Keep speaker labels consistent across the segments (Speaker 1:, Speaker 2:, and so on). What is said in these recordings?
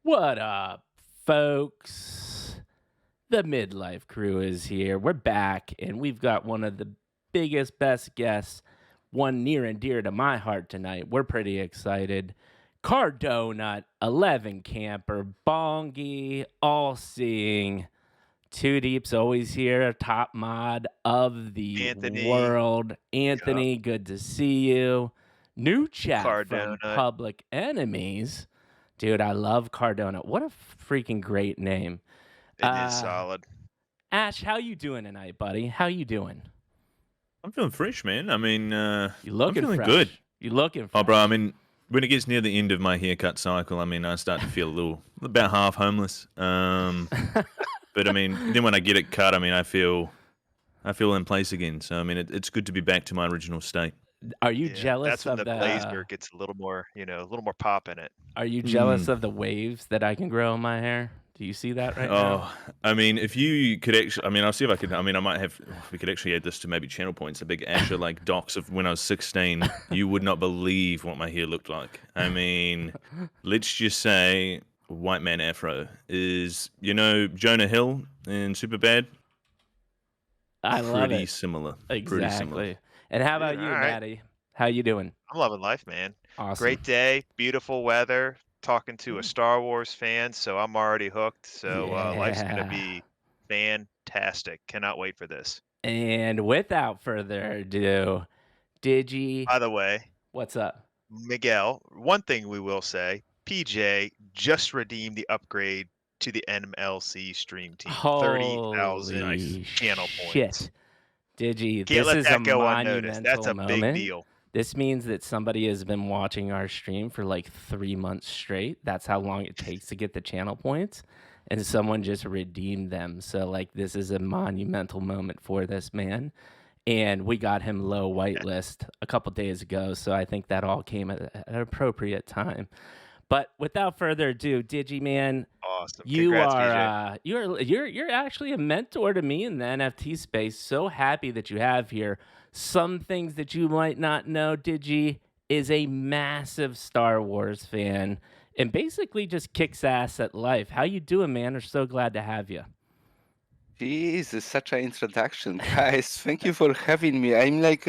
Speaker 1: What up, folks? The midlife crew is here. We're back, and we've got one of the biggest, best guests, one near and dear to my heart tonight. We're pretty excited. Cardonut, 11 camper, bongy, all seeing. Two Deep's always here, top mod of the
Speaker 2: Anthony,
Speaker 1: world.
Speaker 2: yup,
Speaker 1: Anthony, good to see you. New chat from
Speaker 2: Cardona.
Speaker 1: Public Enemies. Dude, I love Cardona. What a freaking great name.
Speaker 2: It is
Speaker 1: Uh,
Speaker 2: solid.
Speaker 1: Ash, how you doing tonight, buddy? How you doing?
Speaker 3: I'm feeling fresh, man. I mean,
Speaker 1: You
Speaker 3: I'm
Speaker 1: looking
Speaker 3: feeling good.
Speaker 1: fresh. You looking
Speaker 3: Oh, bro, I
Speaker 1: fresh.
Speaker 3: mean, when it gets near the end of my haircut cycle, I mean, I start to feel a little, about half homeless. But I mean, then when I get it cut, I mean, I feel in place again. So I mean, it's good to be back to my original state.
Speaker 1: Are you
Speaker 2: Yeah,
Speaker 1: jealous
Speaker 2: that's when
Speaker 1: of
Speaker 2: the blazer
Speaker 1: the
Speaker 2: gets a little more, a little more pop in it.
Speaker 1: Are you
Speaker 3: Hmm.
Speaker 1: jealous of the waves that I can grow in my hair? Do you see that right now?
Speaker 3: Oh, I mean, if you could actually, I mean, I'll see if I could. I mean, I might have. We could actually add this to maybe channel points. A big Asher like docs of when I was 16. You would not believe what my hair looked like. I mean, let's just say white man afro is Jonah Hill in Superbad.
Speaker 1: I love
Speaker 3: Pretty
Speaker 1: it.
Speaker 3: similar. Pretty similar.
Speaker 1: Exactly. And how
Speaker 2: Dude,
Speaker 1: about you,
Speaker 2: alright.
Speaker 1: Maddie? How you doing?
Speaker 2: I'm loving life, man.
Speaker 1: Awesome.
Speaker 2: Great day, beautiful weather, talking to a
Speaker 3: Mm.
Speaker 2: Star Wars fan, so I'm already hooked. So, life's gonna
Speaker 1: Yeah.
Speaker 2: be fantastic. Cannot wait for this.
Speaker 1: And without further ado, Digi,
Speaker 2: By the way,
Speaker 1: what's up?
Speaker 2: Miguel, one thing we will say, PJ just redeemed the upgrade to the MLC stream team, 30,000
Speaker 3: Nice.
Speaker 1: Holy
Speaker 2: channel points.
Speaker 1: shit. Digi,
Speaker 2: Can't
Speaker 1: this
Speaker 2: let
Speaker 1: is a
Speaker 2: that go unnoticed. That's
Speaker 1: monumental
Speaker 2: a big
Speaker 1: moment.
Speaker 2: deal.
Speaker 1: This means that somebody has been watching our stream for like 3 months straight. That's how long it takes to get the channel points. And someone just redeemed them. So, like, this is a monumental moment for this man. And we got him low whitelist a couple days ago. So I think that all came at an appropriate time. But without further ado, Digiman,
Speaker 2: Awesome.
Speaker 1: you
Speaker 2: Congrats,
Speaker 1: are
Speaker 2: PJ.
Speaker 1: you're actually a mentor to me in the NFT space. So happy that you have here. Some things that you might not know, Digi is a massive Star Wars fan and basically just kicks ass at life. How you doing, man? We're so glad to have you.
Speaker 4: Jeez, it's such an introduction, guys. Thank you for having me. I'm like,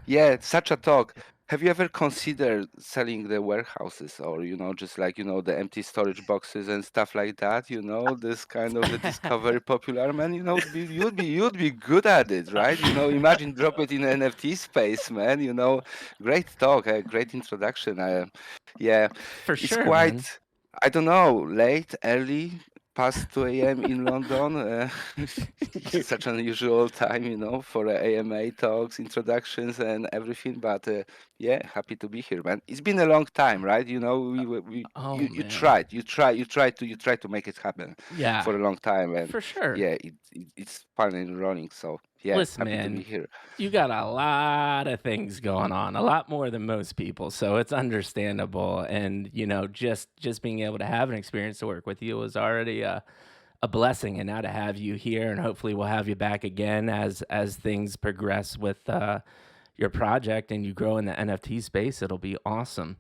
Speaker 4: yeah, such a talk. Have you ever considered selling the warehouses or, just like, the empty storage boxes and stuff like that, this kind of the discovery popular man, you'd be good at it, right? Imagine drop it in NFT space, man, great talk, great introduction. Yeah,
Speaker 1: For
Speaker 4: it's
Speaker 1: sure, man.
Speaker 4: quite, I don't know, late, early, past 2 a.m. in London. Such an unusual time, for AMA talks, introductions, and everything. But yeah, happy to be here, man. It's been a long time, right?
Speaker 1: Oh
Speaker 4: You
Speaker 1: man.
Speaker 4: tried to make it happen
Speaker 1: Yeah,
Speaker 4: for a long time, and
Speaker 1: for sure.
Speaker 4: yeah, it's finally running. So yeah,
Speaker 1: Listen,
Speaker 4: happy to be
Speaker 1: man,
Speaker 4: here.
Speaker 1: you got a lot of things going on, a lot more than most people, so it's understandable. And just being able to have an experience to work with you was already a blessing, and now to have you here, and hopefully we'll have you back again as things progress with your project and you grow in the NFT space. It'll be awesome.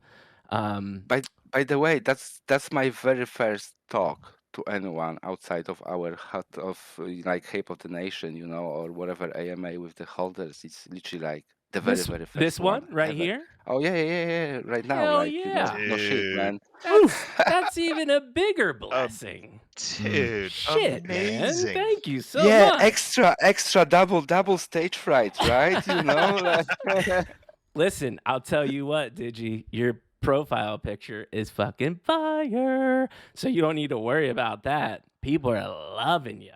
Speaker 1: Um,
Speaker 4: By the way, that's my very first talk to anyone outside of our hut of like Hape of the Nation, or whatever AMA with the holders. It's literally like the very,
Speaker 1: this
Speaker 4: very
Speaker 1: this
Speaker 4: first
Speaker 1: one
Speaker 4: one
Speaker 1: right
Speaker 4: ever.
Speaker 1: here.
Speaker 4: Oh yeah, yeah, yeah, yeah. Right now,
Speaker 1: Hell
Speaker 4: like
Speaker 1: yeah.
Speaker 4: no shit,
Speaker 2: Dude.
Speaker 4: man. Woo!
Speaker 1: That's even a bigger
Speaker 2: Uh,
Speaker 1: blessing.
Speaker 3: Mm.
Speaker 2: dude,
Speaker 1: Shit, man.
Speaker 2: amazing.
Speaker 1: Thank you so
Speaker 4: Yeah,
Speaker 1: much.
Speaker 4: extra, double stage fright, right? Like
Speaker 1: Listen, I'll tell you what, Digi, your profile picture is fucking fire. So you don't need to worry about that. People are loving you.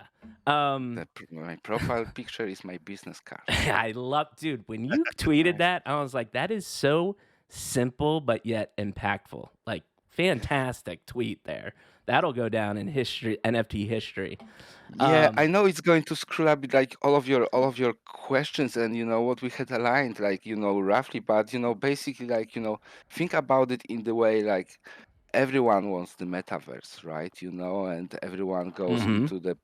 Speaker 4: my profile picture is my business card.
Speaker 1: I love, dude, when you tweeted
Speaker 4: Nice.
Speaker 1: that, I was like, that is so simple, but yet impactful. Like, fantastic tweet there. That'll go down in history, NFT history.
Speaker 4: Yeah,
Speaker 1: Um,
Speaker 4: I know it's going to screw up like all of your questions and what we had aligned like roughly, but basically like think about it in the way like everyone wants the metaverse, right? And everyone goes
Speaker 1: mhm.
Speaker 4: into the.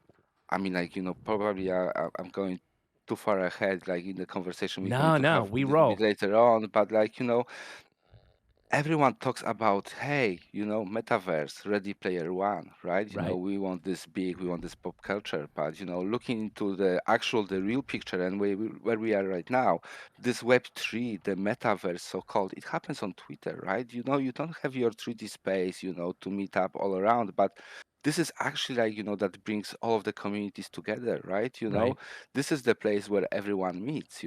Speaker 4: I mean, like probably I'm going too far ahead, like in the conversation we're going
Speaker 1: No,
Speaker 4: to
Speaker 1: no,
Speaker 4: have a
Speaker 1: we
Speaker 4: little bit
Speaker 1: roll.
Speaker 4: later on, but like everyone talks about, hey, metaverse, Ready Player One, right?
Speaker 1: Right.
Speaker 4: We want this big, we want this pop culture, but looking into the real picture and where we are right now, this Web3, the metaverse, so called, it happens on Twitter, right? You don't have your 3D space, to meet up all around, but this is actually like that brings all of the communities together, right?
Speaker 1: Right.
Speaker 4: This is the place where everyone meets.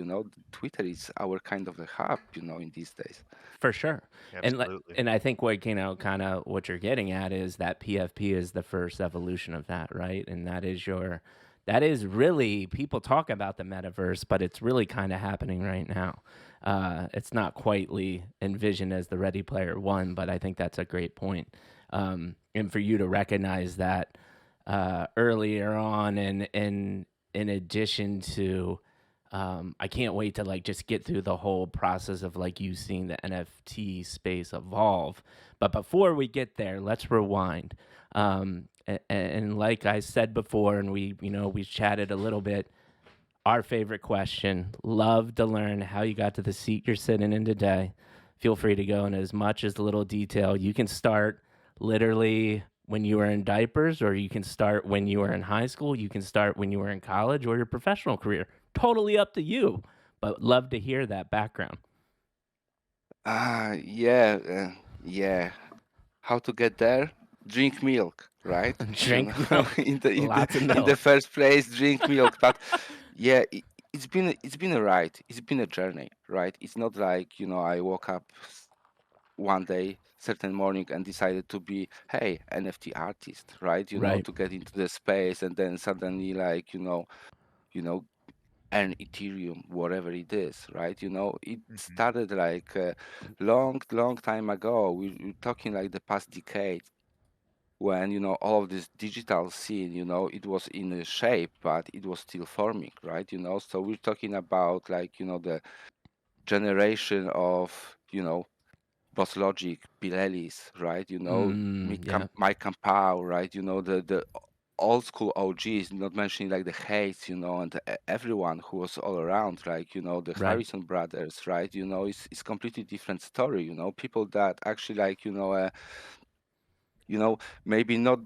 Speaker 4: Twitter is our kind of a hub, in these days.
Speaker 1: For sure.
Speaker 2: Absolutely.
Speaker 1: And I think what, kind of what you're getting at is that PFP is the first evolution of that, right? And that is really, people talk about the metaverse, but it's really kind of happening right now. It's not quitely envisioned as the Ready Player One, but I think that's a great point. And for you to recognize that earlier on, and in addition to, I can't wait to like just get through the whole process of like you seeing the NFT space evolve. But before we get there, let's rewind. And like I said before, and we chatted a little bit. Our favorite question. Love to learn how you got to the seat you're sitting in today. Feel free to go in as much as little detail. You can start literally when you were in diapers, or you can start when you were in high school, you can start when you were in college or your professional career. Totally up to you, but love to hear that background.
Speaker 4: Yeah. How to get there? Drink milk, right?
Speaker 1: Drink milk, lots of
Speaker 4: In the
Speaker 1: milk.
Speaker 4: first place, drink milk. But yeah, it's been a ride. It's been a journey, right? It's not like I woke up one day, certain morning, and decided to be, hey, NFT artist, right?
Speaker 1: Right,
Speaker 4: To get into the space, and then suddenly like you know earn Ethereum, whatever it is, right? It
Speaker 2: Hmm.
Speaker 4: started like a long time ago. We're talking like the past decade when, all of this digital scene, it was in a shape, but it was still forming, right? So we're talking about like, the generation of, Boss Logic, Bill Ellis, right?
Speaker 1: yeah,
Speaker 4: Mike Campau, right? The old school OGs, not mentioning like the Hates, and everyone who was all around, like, the
Speaker 1: right,
Speaker 4: Harrison brothers, right? It's completely different story, people that actually like, maybe not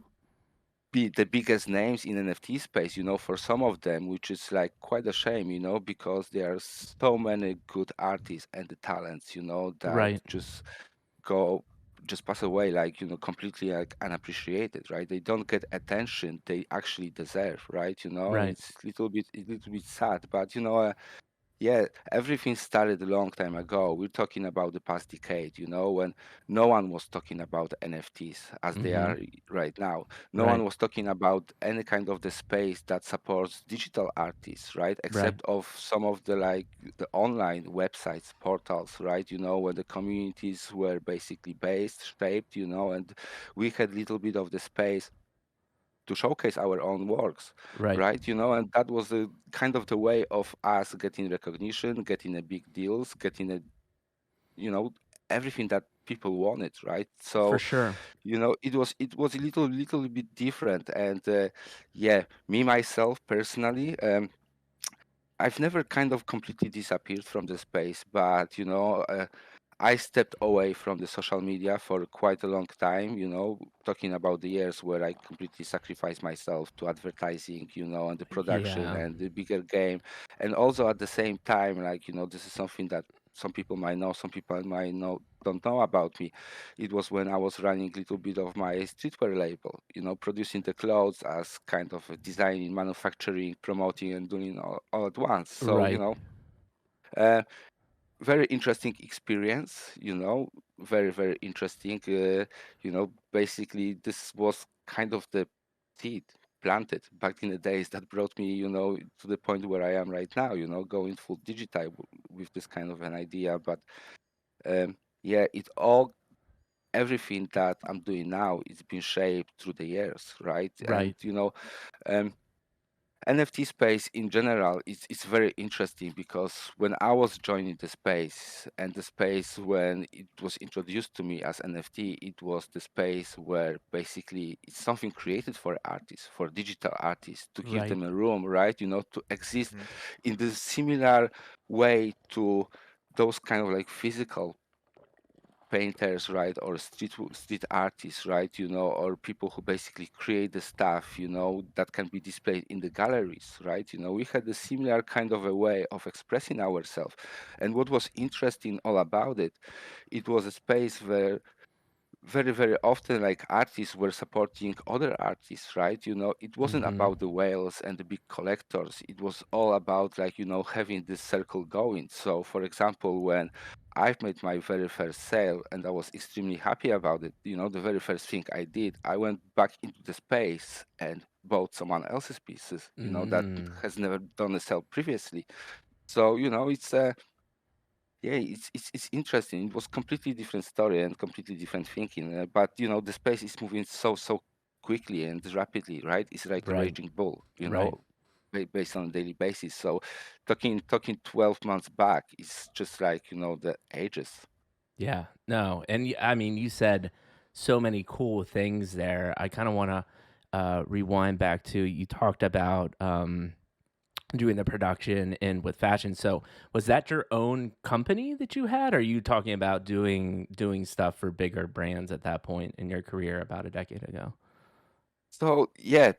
Speaker 4: be the biggest names in NFT space, for some of them, which is like quite a shame, because there are so many good artists and the talents, that
Speaker 1: right,
Speaker 4: go just pass away like completely like unappreciated, right? They don't get attention they actually deserve, right? And
Speaker 1: right,
Speaker 4: it's a little bit sad, but yeah, everything started a long time ago. We're talking about the past decade, when no one was talking about NFTs as they
Speaker 1: mm-hmm,
Speaker 4: are right now. No one
Speaker 1: right,
Speaker 4: was talking about any kind of the space that supports digital artists, right?
Speaker 1: right,
Speaker 4: Except of some of the like the online websites, portals, right? When the communities were basically based, shaped, and we had little bit of the space to showcase our own works,
Speaker 1: right,
Speaker 4: right? And that was the kind of the way of us getting recognition, getting a big deals, getting a, you know, everything that people wanted, right?
Speaker 1: for
Speaker 4: So,
Speaker 1: sure.
Speaker 4: it was a little bit different, and yeah, me myself personally, I've never kind of completely disappeared from the space, but I stepped away from the social media for quite a long time, talking about the years where I completely sacrificed myself to advertising, and the production
Speaker 1: Yeah,
Speaker 4: and the bigger game. And also at the same time, like, this is something that some people might know, some people might know don't know about me. It was when I was running a little bit of my streetwear label, producing the clothes as kind of a designing, manufacturing, promoting and doing all at once. So,
Speaker 1: right,
Speaker 4: uh, very interesting experience, very very interesting. Basically this was kind of the seed planted back in the days that brought me, to the point where I am right now, going full digital with this kind of an idea. But yeah, it all everything that I'm doing now, it's been shaped through the years, right? And
Speaker 1: right,
Speaker 4: um, NFT space in general is very interesting because when I was joining the space and the space when it was introduced to me as NFT, it was the space where basically it's something created for artists, for digital artists, to give
Speaker 1: right,
Speaker 4: them a room, right? To exist
Speaker 2: Hmm.
Speaker 4: in the similar way to those kind of like physical painters, right, or street artists, right, or people who basically create the stuff, that can be displayed in the galleries, right. We had a similar kind of a way of expressing ourselves. And what was interesting all about it, it was a space where very, very often like artists were supporting other artists, right. It wasn't
Speaker 1: Mm-hmm.
Speaker 4: about the whales and the big collectors. It was all about like having this circle going. So for example, when I've made my very first sale and I was extremely happy about it, the very first thing I did, I went back into the space and bought someone else's pieces, that
Speaker 1: Mm.
Speaker 4: has never done a sale previously. So it's a yeah, it's interesting. It was completely different story and completely different thinking. But the space is moving so quickly and rapidly, right? It's like a
Speaker 1: Right.
Speaker 4: raging bull,
Speaker 1: Right.
Speaker 4: based on a daily basis. So talking 12 months back is just like the ages.
Speaker 1: Yeah. No. And I mean, you said so many cool things there. I kind of want to rewind back to you talked about doing the production and with fashion. So was that your own company that you had? Or are you talking about doing stuff for bigger brands at that point in your career about a decade ago?
Speaker 4: So yeah,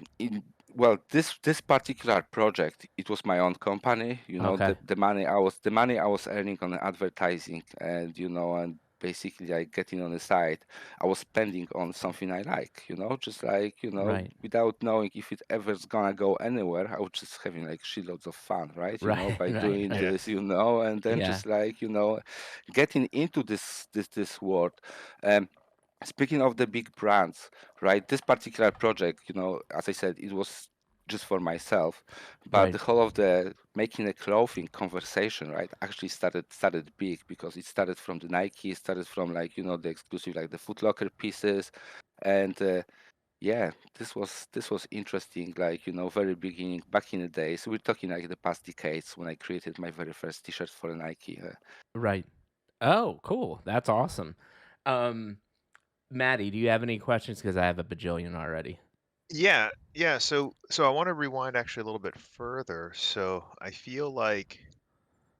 Speaker 4: well, this particular project, it was my own company.
Speaker 1: Okay.
Speaker 4: The money I was earning on advertising, and and basically like getting on the side, I was spending on something I like. Just like
Speaker 1: Right.
Speaker 4: without knowing if it ever's gonna go anywhere, I was just having like shitloads of fun, right?
Speaker 1: Right.
Speaker 4: By
Speaker 1: Right.
Speaker 4: doing
Speaker 1: Right.
Speaker 2: Yeah.
Speaker 4: this, and then
Speaker 1: Yeah.
Speaker 4: just like getting into this world. Um, Speaking of the big brands, right? This particular project, as I said, it was just for myself, but
Speaker 1: Right.
Speaker 4: the whole of the making a clothing conversation, right, actually started big because it started from the Nike, it started from like the exclusive like the Foot Locker pieces, and yeah, this was interesting. Like very beginning back in the days. We're talking like the past decades when I created my very first T-shirt for Nike.
Speaker 1: Right. Oh, cool. That's awesome. Um, Maddie, do you have any questions? Because I have a bajillion already.
Speaker 2: Yeah, yeah. So I want to rewind actually a little bit further. So I feel like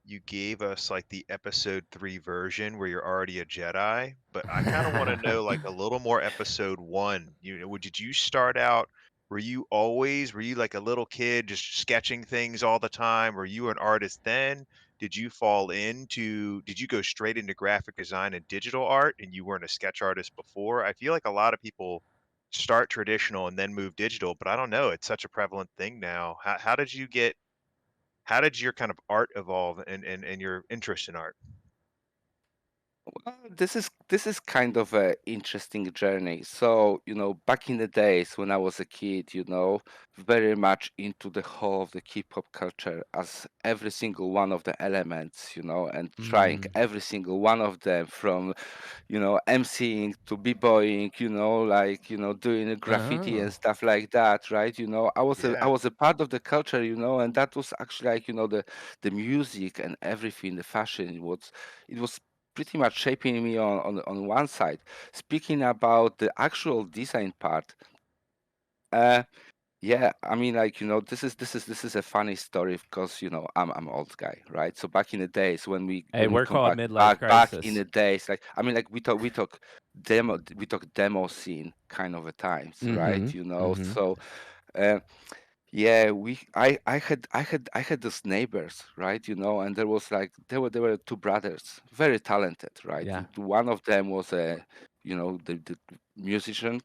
Speaker 2: you gave us like the episode 3 version where you're already a Jedi, but I kind of want to know like a little more episode 1. Did you start out, were you like a little kid just sketching things all the time? Were you an artist then? Did you go straight into graphic design and digital art and you weren't a sketch artist before? I feel like a lot of people start traditional and then move digital, but I don't know, it's such a prevalent thing now. How did your kind of art evolve and your interest in art?
Speaker 4: Well, this is kind of a interesting journey. So, back in the days when I was a kid, very much into the whole of the K-pop culture as every single one of the elements, and trying
Speaker 1: Mm.
Speaker 4: every single one of them from, emceeing to b-boying, like, doing a graffiti and
Speaker 1: Oh,
Speaker 4: stuff like that, right? I
Speaker 2: Yeah.
Speaker 4: was a part of the culture, and that was actually like, the music and everything, the fashion, it was pretty much shaping me on one side. Speaking about the actual design part, uh, yeah, I mean, like this is a funny story because I'm old guy, right? So back in the days
Speaker 1: hey,
Speaker 4: when we
Speaker 1: we're
Speaker 4: come
Speaker 1: called
Speaker 4: back
Speaker 1: midlife
Speaker 4: back in the
Speaker 1: crisis.
Speaker 4: days, like I mean, like we talk demo scene kind of a times,
Speaker 1: Mm-hmm.
Speaker 4: right?
Speaker 1: Mm-hmm.
Speaker 4: So. Uh, yeah, I had those neighbors, right? And there were two brothers, very talented, right?
Speaker 1: Yeah.
Speaker 4: One of them was the musician,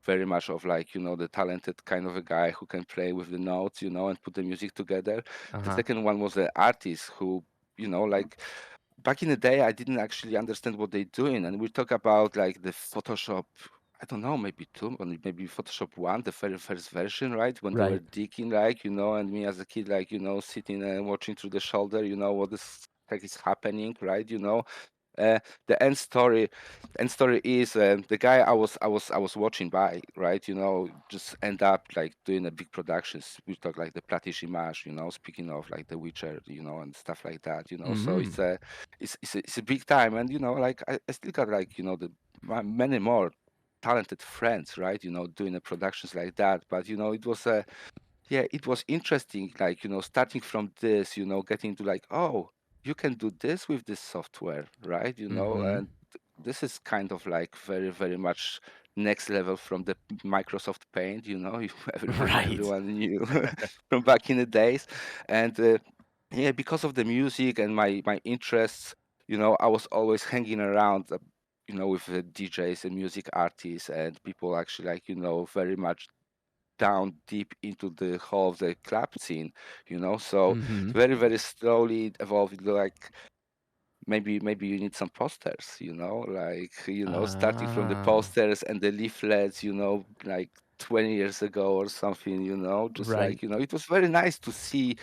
Speaker 4: very much of like the talented kind of a guy who can play with the notes, and put the music together. The
Speaker 1: Uh-huh.
Speaker 4: second one was the artist who, like back in the day, I didn't actually understand what they're doing, and we talk about like the Photoshop. I don't know, maybe two, or maybe Photoshop one, the very first version, right? When they were
Speaker 1: Right.
Speaker 4: digging, like and me as a kid, like sitting and watching through the shoulder, what is happening, right? Uh, the end story is the guy I was watching by, right? Just end up like doing a big productions. We talk like the Platish Image, speaking of like The Witcher, and stuff like that. So
Speaker 1: Mm-hmm.
Speaker 4: it's a big time, and like I still got like many more talented friends, right? Doing the productions like that. But it was it was interesting, like, starting from this, getting to like, oh, you can do this with this software, right?
Speaker 1: Mm-hmm.
Speaker 4: this is kind of like very, very much next level from the Microsoft Paint,
Speaker 1: Right.
Speaker 4: everyone knew from back in the days. And yeah, because of the music and my interests, I was always hanging around, with the DJs and music artists and people actually like, very much down deep into the whole of the club scene, so
Speaker 1: Mm-hmm.
Speaker 4: very, very slowly it evolved into like maybe you need some posters, like, starting from the
Speaker 1: Ah,
Speaker 4: posters and the leaflets, like 20 years ago or something, just
Speaker 1: right,
Speaker 4: like, it was very nice to see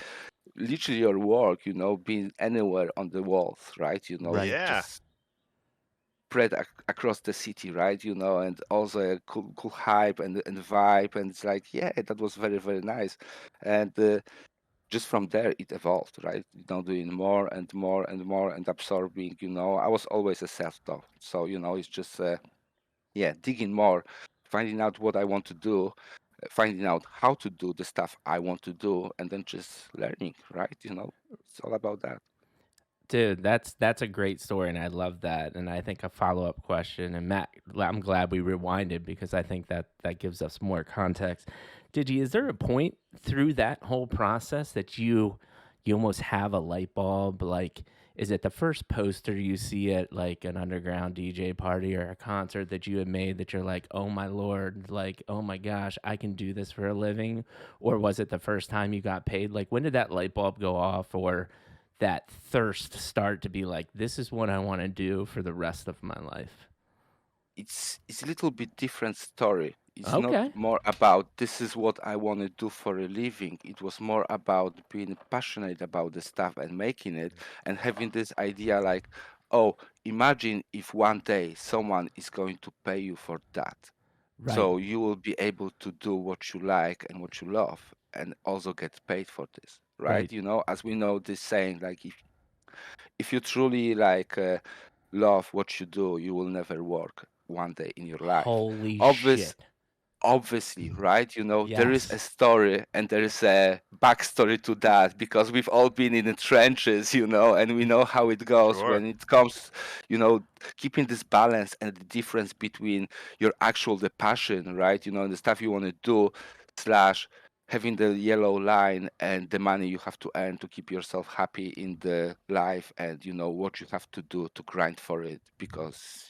Speaker 4: literally your work, being anywhere on the walls, right?
Speaker 1: right.
Speaker 2: Yeah.
Speaker 4: Just spread across the city, right? And also a cool hype and vibe. And it's like, yeah, that was very, very nice. And just from there, it evolved, right? Doing more and more and more and absorbing, I was always a self-taught. So, it's just, yeah, digging more, finding out what I want to do, finding out how to do the stuff I want to do, and then just learning, right? It's all about that.
Speaker 1: Dude, that's a great story, and I love that. And I think a follow up question, and Matt, I'm glad we rewinded because I think that gives us more context. Is there a point through that whole process that you almost have a light bulb? Like, is it the first poster you see at like an underground DJ party or a concert that you had made that you're like, oh my lord, like, oh my gosh, I can do this for a living? Or was it the first time you got paid? Like, when did that light bulb go off, or that thirst start to be like, this is what I want to do for the rest of my life?
Speaker 4: It's a little bit different story. It's not
Speaker 1: Okay.
Speaker 4: more about this is what I want to do for a living. It was more about being passionate about the stuff and making it and having this idea like, oh, imagine if one day someone is going to pay you for that.
Speaker 1: Right.
Speaker 4: So you will be able to do what you like and what you love and also get paid for this, right?
Speaker 1: Right.
Speaker 4: As we know this saying, like if you truly like love what you do, you will never work one day in your life.
Speaker 1: Holy
Speaker 4: Obvious,
Speaker 1: shit.
Speaker 4: obviously, right? There is a
Speaker 1: Yes.
Speaker 4: story and there is a backstory to that because we've all been in the trenches, and we know how it goes
Speaker 2: Sure.
Speaker 4: when it comes, keeping this balance and the difference between your actual the passion, right? And the stuff you want to do, slash having the yellow line and the money you have to earn to keep yourself happy in the life and what you have to do to grind for it because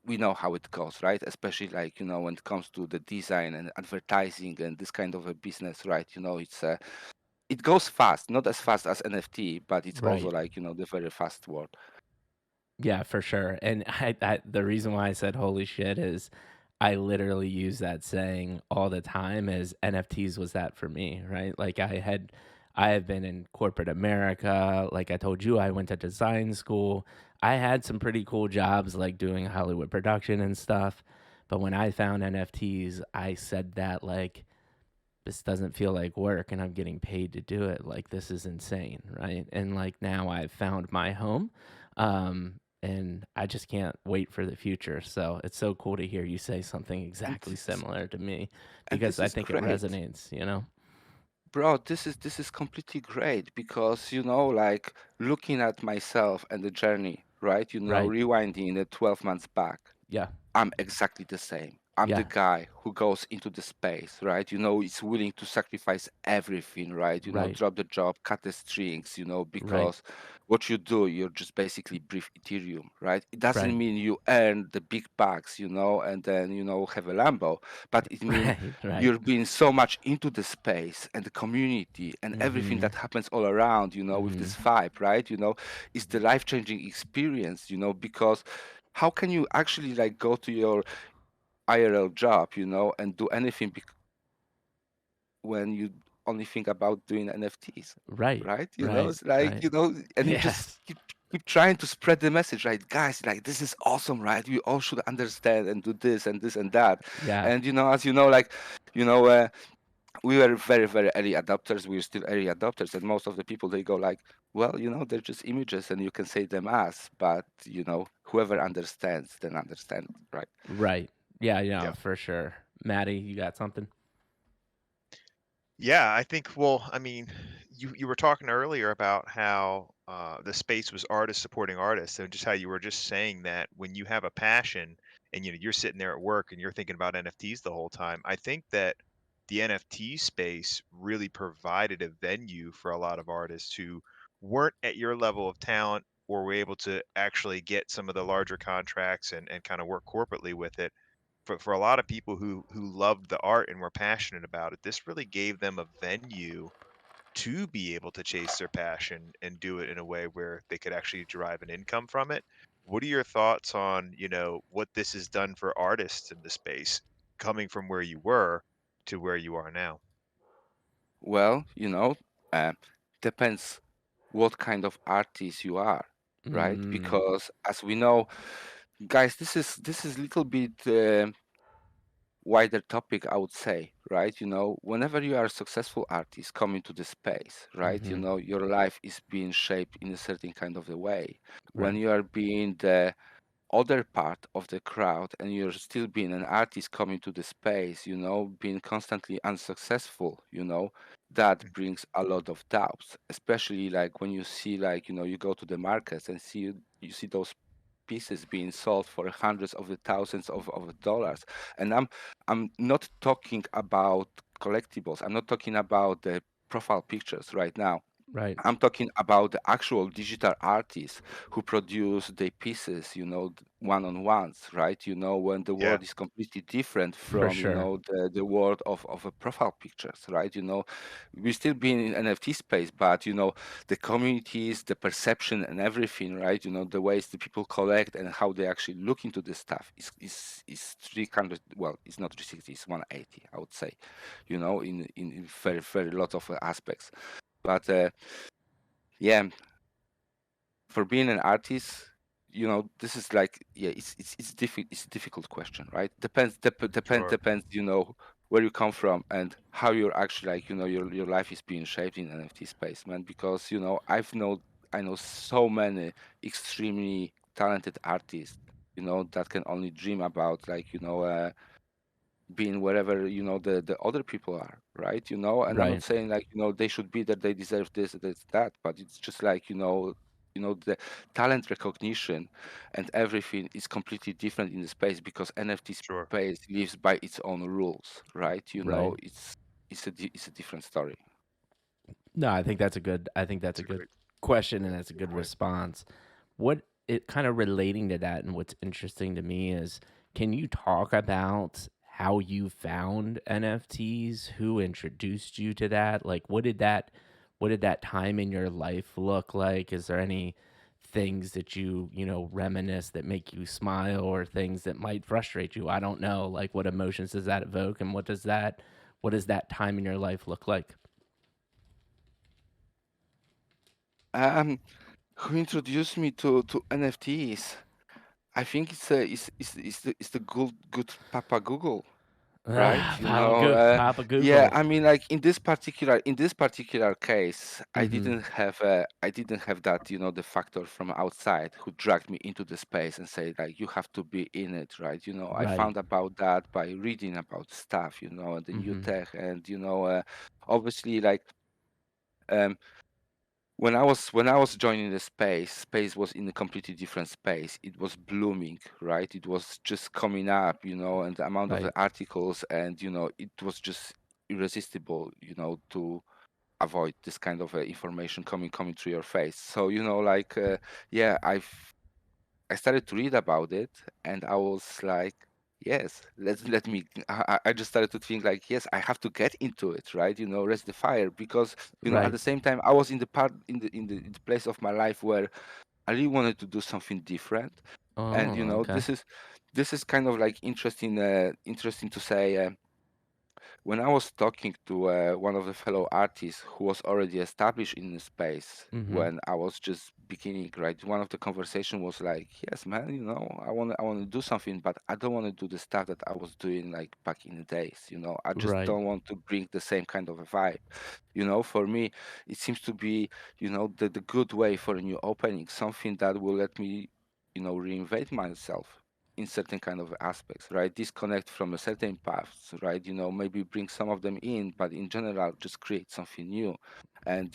Speaker 4: we know how it goes, right? Especially like when it comes to the design and advertising and this kind of a business, right? It's it goes fast, not as fast as NFT, but it's also
Speaker 1: Right.
Speaker 4: like the very fast world.
Speaker 1: Yeah, for sure. And the reason why I said holy shit is I literally use that saying all the time, as NFTs was that for me, right? Like I have been in corporate America. Like I told you, I went to design school. I had some pretty cool jobs like doing Hollywood production and stuff. But when I found NFTs, I said that like this doesn't feel like work and I'm getting paid to do it. Like this is insane, right? And like now I've found my home. And I just can't wait for the future. So it's so cool to hear you say something
Speaker 4: And
Speaker 1: exactly
Speaker 4: this is
Speaker 1: similar to me
Speaker 4: and
Speaker 1: because
Speaker 4: this
Speaker 1: I
Speaker 4: is
Speaker 1: think it
Speaker 4: great.
Speaker 1: resonates.
Speaker 4: Bro, this is completely great because like looking at myself and the journey, right?
Speaker 1: Right.
Speaker 4: Rewinding the 12 months back.
Speaker 1: Yeah.
Speaker 4: I'm exactly the same. I'm the
Speaker 1: Yeah.
Speaker 4: guy who goes into the space, right? Is willing to sacrifice everything, right?
Speaker 1: Right.
Speaker 4: Drop the job, cut the strings,
Speaker 1: Right.
Speaker 4: because what you do, you're just basically breathe Ethereum, right? It doesn't
Speaker 1: Right.
Speaker 4: mean you earn the big bucks, and then, have a Lambo, but it means
Speaker 1: Right. Right.
Speaker 4: you're being so much into the space and the community and everything
Speaker 1: Mm-hmm.
Speaker 4: that happens all around, with
Speaker 1: Mm-hmm.
Speaker 4: this vibe, right? It's the life-changing experience, because how can you actually like go to your IRL job, and do anything when you only think about doing NFTs,
Speaker 1: Right.
Speaker 4: right?
Speaker 1: Right.
Speaker 4: It's like,
Speaker 1: Right.
Speaker 4: and you just
Speaker 1: Yes.
Speaker 4: keep trying to spread the message, right? Guys, like this is awesome, right? We all should understand and do this and this and that.
Speaker 1: Yeah.
Speaker 4: And as like, you know, uh, we were very, very early adopters. We're still early adopters, and most of the people they go like, well, they're just images, and you can say them as, but whoever understands, then understand, right?
Speaker 1: Right. Yeah. Yeah.
Speaker 2: Yeah.
Speaker 1: For sure. Maddie, you got something?
Speaker 2: Yeah, I think, well, I mean, you were talking earlier about how the space was artists supporting artists, and just how you were just saying that when you have a passion and you're sitting there at work and you're thinking about NFTs the whole time. I think that the NFT space really provided a venue for a lot of artists who weren't at your level of talent or were able to actually get some of the larger contracts and kind of work corporately with it. For a lot of people who loved the art and were passionate about it, this really gave them a venue to be able to chase their passion and do it in a way where they could actually derive an income from it. What are your thoughts on, what this has done for artists in the space coming from where you were to where you are now?
Speaker 4: Well, uh, depends what kind of artist you are, right?
Speaker 1: Mm,
Speaker 4: Because as we know, guys, this is little bit wider topic, I would say, right? Whenever you are a successful artist coming to the space, right?
Speaker 1: hmm
Speaker 4: Your life is being shaped in a certain kind of a way. When
Speaker 1: Right.
Speaker 4: you are being the other part of the crowd and you're still being an artist coming to the space, being constantly unsuccessful, that
Speaker 2: Mm.
Speaker 4: brings a lot of doubts, especially like when you see, like, you go to the markets and you see those pieces being sold for hundreds of the thousands of dollars. And I'm not talking about collectibles. I'm not talking about the profile pictures right now.
Speaker 1: Right.
Speaker 4: I'm talking about the actual digital artists who produce their pieces, one-on-ones, right? When the
Speaker 2: Yeah,
Speaker 4: world is completely different
Speaker 1: For
Speaker 4: from,
Speaker 1: sure.
Speaker 4: the world of a profile pictures, right? We still be in NFT space, but, the communities, the perception and everything, right? The ways the people collect and how they actually look into this stuff is 300, well, it's not 360, it's 180, I would say, in very, very lot of aspects. But yeah, for being an artist, this is like, yeah, it's a difficult question, right?
Speaker 2: sure.
Speaker 4: Depends, where you come from and how you're actually, like, your life is being shaped in NFT space, man. Because I know so many extremely talented artists, that can only dream about, like, being wherever, the other people are, right? And I'm not
Speaker 1: Right.
Speaker 4: saying, like, they should be that, they deserve this, that, but it's just like, the talent recognition and everything is completely different in the space, because NFT
Speaker 2: Sure.
Speaker 4: space lives by its own rules, right?
Speaker 1: Right.
Speaker 4: It's a different story.
Speaker 1: No, I think that's
Speaker 2: It's
Speaker 1: a
Speaker 2: a
Speaker 1: good
Speaker 2: great,
Speaker 1: question and that's a
Speaker 2: great
Speaker 1: good
Speaker 2: point.
Speaker 1: response. What it kind of relating to that and what's interesting to me is can you talk about how you found NFTs? Who introduced you to that? Like what did that time in your life look like? Is there any things that you reminisce that make you smile or things that might frustrate you? I don't know. Like what emotions does that evoke and what does that time in your life look like?
Speaker 4: um who introduced me to NFTs? I think it's the good Papa Google, right?
Speaker 1: Ah, Papa
Speaker 4: Yeah,
Speaker 1: Google.
Speaker 4: I mean, like, in this particular case,
Speaker 1: Mhm.
Speaker 4: I didn't have that, the factor from outside who dragged me into the space and say, like, you have to be in it, right? I
Speaker 1: Right.
Speaker 4: found about that by reading about stuff, and the new
Speaker 1: Mhm.
Speaker 4: tech, and obviously, like, um when I was joining the space was in a completely different space. It was blooming, right? It was just coming up, and the amount of the
Speaker 1: Right.
Speaker 4: articles, and it was just irresistible, to avoid this kind of information coming through your face. So, like, yeah, I started to read about it, and I was like, yes, let me. I just started to think, like, yes, I have to get into it, right? Rest the fire, because at
Speaker 1: Right.
Speaker 4: the same time I was in the part in the place of my life where I really wanted to do something different, and
Speaker 1: Oh, okay.
Speaker 4: this is kind of like interesting to say. When I was talking to one of the fellow artists who was already established in the space
Speaker 1: Mhm.
Speaker 4: when I was just beginning, right? One of the conversation was like, "Yes, man, I want to do something, but I don't want to do the stuff that I was doing like back in the days. I just
Speaker 1: Right.
Speaker 4: don't want to bring the same kind of a vibe. For me, it seems to be, the good way for a new opening, something that will let me, reinvent myself." in certain kind of aspects, right? Disconnect from a certain paths, right? Maybe bring some of them in, but in general, just create something new. And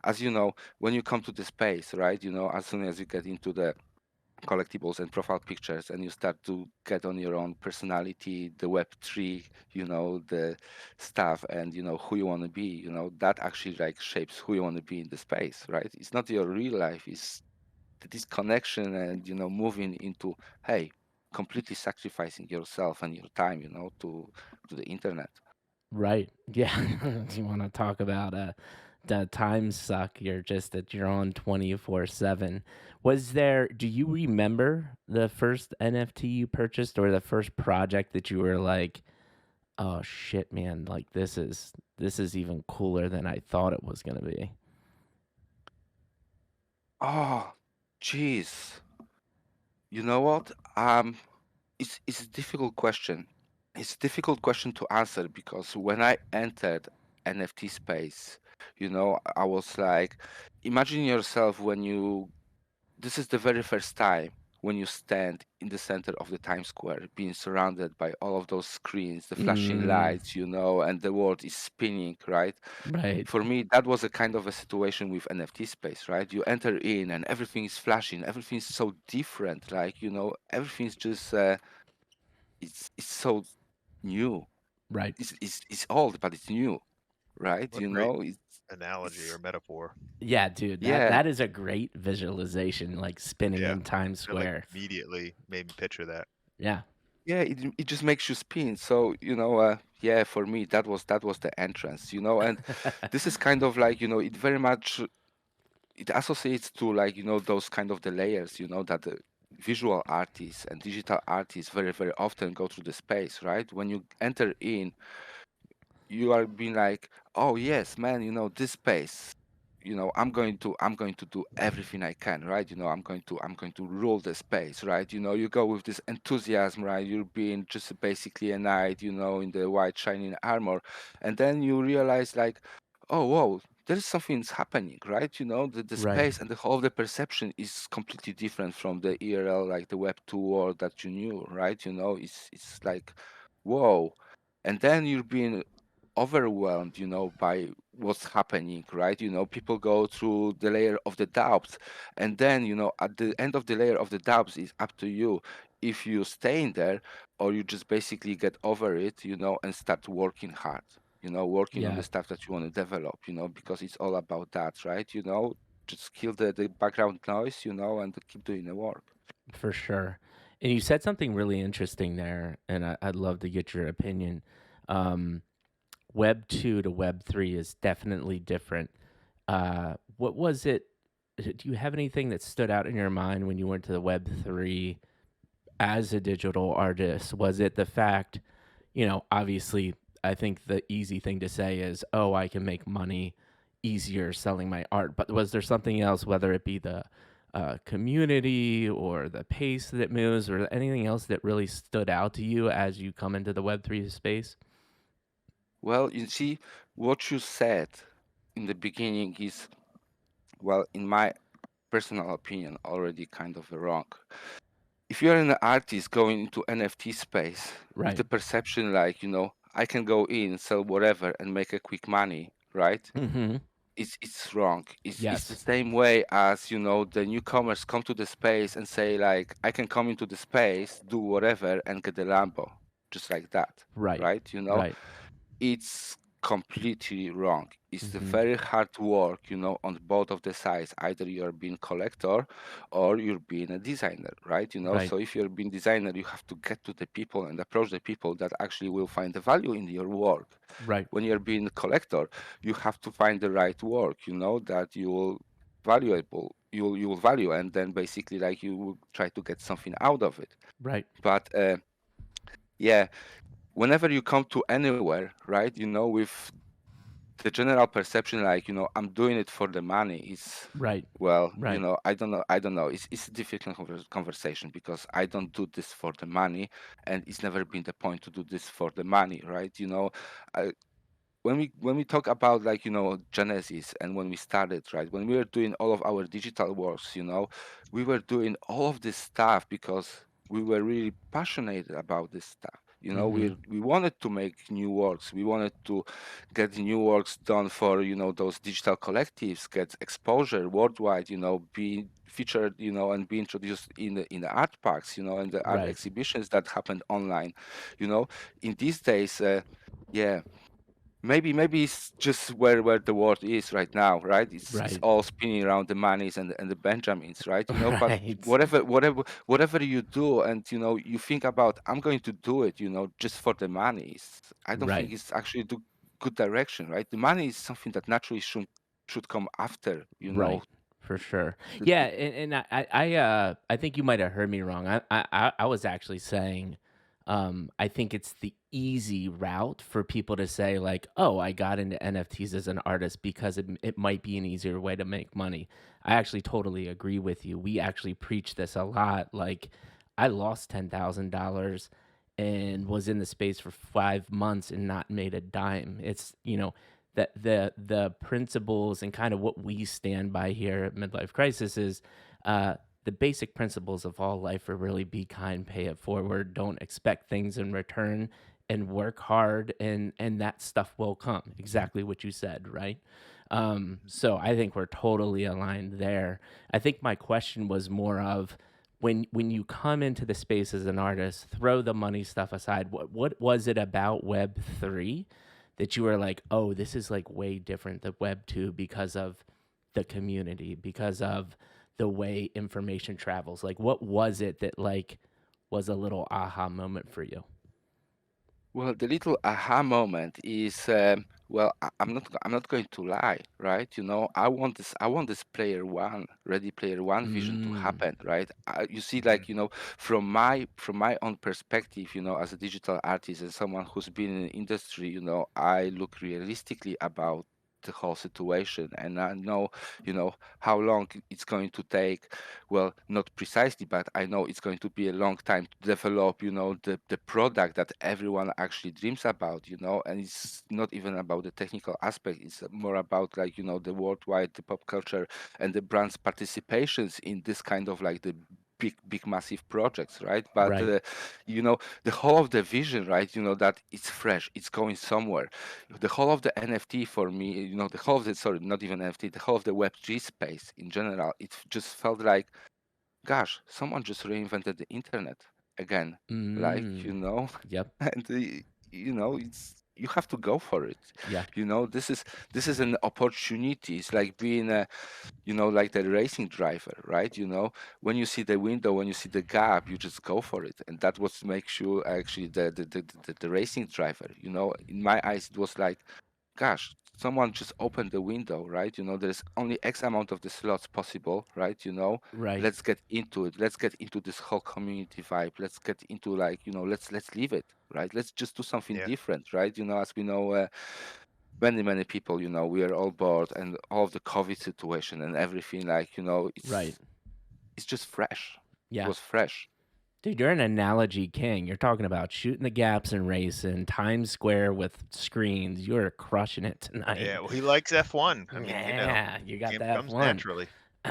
Speaker 4: as you know, when you come to the space, right? As soon as you get into the collectibles and profile pictures and you start to get on your own personality, the web3, the stuff, and who you want to be, that actually like shapes who you want to be in the space, right? It's not your real life, it's the disconnection and moving into, hey, completely sacrificing yourself and your time, to the internet.
Speaker 1: Right. Yeah. You want to talk about the time suck? You're just that you're on 24/7. Do you remember the first NFT you purchased or the first project that you were like, "Oh shit, man, like this is even cooler than I thought it was going to be."
Speaker 4: Oh, jeez. You know what? It's a difficult question. It's a difficult question to answer because when I entered NFT space, I was like, imagine yourself when this is the very first time when you stand in the center of the Times Square, being surrounded by all of those screens, the flashing
Speaker 1: Mm,
Speaker 4: lights, and the world is spinning, right?
Speaker 1: right.
Speaker 4: For me, that was a kind of a situation with NFT space, right? You enter in and everything is flashing, everything's so different, like, everything's just, it's so new.
Speaker 1: Right.
Speaker 4: It's old, but it's new, right?
Speaker 2: What a great analogy
Speaker 4: It's
Speaker 2: or metaphor.
Speaker 1: Yeah, dude, that
Speaker 4: yeah,
Speaker 1: that is a great visualization, like spinning
Speaker 2: Yeah.
Speaker 1: in Times
Speaker 2: It like
Speaker 1: Square.
Speaker 2: immediately made me picture that.
Speaker 1: Yeah.
Speaker 4: yeah. It just makes you spin. So yeah, for me that was the entrance, and this is kind of like it very much it associates to like those kind of the layers, that the visual artists and digital artists very very often go through the space, right? When you enter in, you are being like, oh yes, man, this space, I'm going to do everything I can, right? I'm going to rule the space, right? You go with this enthusiasm, right? You're being just basically a knight, in the white shining armor, and then you realize like, oh whoa, there's something's happening, right? The
Speaker 1: Right.
Speaker 4: space and the whole the perception is completely different from the ERL, like the web 2 world that you knew, right? It's like, whoa. And then you're being overwhelmed, by what's happening, right? People go through the layer of the doubts, and then, at the end of the layer of the doubts, it's up to you if you stay in there or you just basically get over it, and start working hard, working on
Speaker 1: Yeah,
Speaker 4: the stuff that you want to develop, because it's all about that, right? Just kill the background noise, and keep doing the work.
Speaker 1: for sure. And you said something really interesting there, and I'd love to get your opinion. Um, Web 2 to Web 3 is definitely different. What was it? Do you have anything that stood out in your mind when you went to the Web 3 as a digital artist? Was it the fact, obviously, I think the easy thing to say is, oh, I can make money easier selling my art. But was there something else, whether it be the community or the pace that it moves or anything else that really stood out to you as you come into the Web3 space?
Speaker 4: Well, you see, what you said in the beginning is, well, in my personal opinion, already kind of wrong. If you're an artist going into NFT space with
Speaker 1: Right.
Speaker 4: the perception like, I can go in, sell whatever, and make a quick money, right?
Speaker 1: Mm-hmm.
Speaker 4: It's wrong. It's the
Speaker 1: Yes.
Speaker 4: same way as, the newcomers come to the space and say like, I can come into the space, do whatever, and get the Lambo, just like that,
Speaker 1: Right.
Speaker 4: right?
Speaker 1: Right.
Speaker 4: It's completely wrong. It's the
Speaker 1: Mm-hmm.
Speaker 4: very hard work, on both of the sides. Either you're being collector or you're being a designer, right?
Speaker 1: Right.
Speaker 4: So if you're being designer, you have to get to the people and approach the people that actually will find the value in your work.
Speaker 1: Right.
Speaker 4: When you're being a collector, you have to find the right work, that you will valuable you will value, and then basically like you will try to get something out of it.
Speaker 1: Right.
Speaker 4: But yeah, whenever you come to anywhere, right, with the general perception like, I'm doing it for the money, is,
Speaker 1: Right.
Speaker 4: well,
Speaker 1: Right.
Speaker 4: I don't know, it's a difficult conversation because I don't do this for the money, and it's never been the point to do this for the money, right? I, when we talk about like, Genesis, and when we started, right, when we were doing all of our digital works, we were doing all of this stuff because we were really passionate about this stuff.
Speaker 1: Mm-hmm.
Speaker 4: We wanted to make new works. We wanted to get new works done for those digital collectives, get exposure worldwide. Be featured, and be introduced in the art parks, and the art
Speaker 1: Right.
Speaker 4: exhibitions that happened online. You know, in these days, yeah, maybe it's just where the world is right now, right? It's
Speaker 1: Right.
Speaker 4: all spinning around the Moneys and the Benjamins, right? But
Speaker 1: Right.
Speaker 4: whatever you do, and you think about, I'm going to do it, just for the Moneys. I don't think
Speaker 1: Right.
Speaker 4: it's actually the good direction, right? The money is something that naturally should come after,
Speaker 1: Right. For sure.
Speaker 4: the,
Speaker 1: Yeah,
Speaker 4: the,
Speaker 1: and I think you might have heard me wrong. I was actually saying, I think it's the easy route for people to say like, oh, I got into NFTs as an artist because it might be an easier way to make money. I actually totally agree with you. We actually preach this a lot. Like, I lost $10,000 and was in the space for 5 months and not made a dime. It's that the principles and kind of what we stand by here at Midlife Crisis is the basic principles of all life are really be kind, pay it forward, don't expect things in return, and work hard, and that stuff will come. Exactly what you said, right? So I think we're totally aligned there. I think my question was more of when you come into the space as an artist, throw the money stuff aside. What was it about Web3 that you were like, oh, this is like way different than Web2 because of the community, because of the way information travels? Like, what was it that like was a little aha moment for you?
Speaker 4: Well, the little aha moment is, well, I'm not going to lie, right? I want this player one, ready player one vision to
Speaker 1: Mm,
Speaker 4: happen, right? You see,
Speaker 2: Hmm.
Speaker 4: like, from my own perspective, as a digital artist and someone who's been in the industry, I look realistically about the whole situation, and I know, how long it's going to take. Well, not precisely, but I know it's going to be a long time to develop, the product that everyone actually dreams about, and it's not even about the technical aspect. It's more about, like, the worldwide, the pop culture and the brand's participations in this kind of, like, the big massive projects, right? But
Speaker 1: right.
Speaker 4: the whole of the vision, right, that it's fresh, it's going somewhere. The whole of the NFT for me, the whole of the, sorry, not even NFT, the whole of the Web3 space in general, it just felt like, gosh, someone just reinvented the internet again, like,
Speaker 1: Mm, yep.
Speaker 4: and it's, you have to go for it.
Speaker 1: Yeah.
Speaker 4: This is an opportunity. It's like being a, like the racing driver, right? When you see the window, when you see the gap, you just go for it, and that what makes you actually the racing driver. In my eyes, it was like, gosh, someone just opened the window, right? There's only X amount of the slots possible, right?
Speaker 1: Right.
Speaker 4: Let's get into it. Let's get into this whole community vibe. Let's get into, like, let's leave it, right? Let's just do something
Speaker 2: Yeah.
Speaker 4: different, right? As we know, many people, we are all bored, and all of the COVID situation and everything, like,
Speaker 1: Right.
Speaker 4: it's just fresh. It
Speaker 1: Yeah.
Speaker 4: was fresh.
Speaker 1: Dude, you're an analogy king. You're talking about shooting the gaps and racing Times Square with screens. You're crushing it tonight.
Speaker 2: Yeah. Well, he likes F1. I mean,
Speaker 1: Yeah, you got
Speaker 2: game
Speaker 1: that
Speaker 2: comes
Speaker 1: one.
Speaker 2: naturally.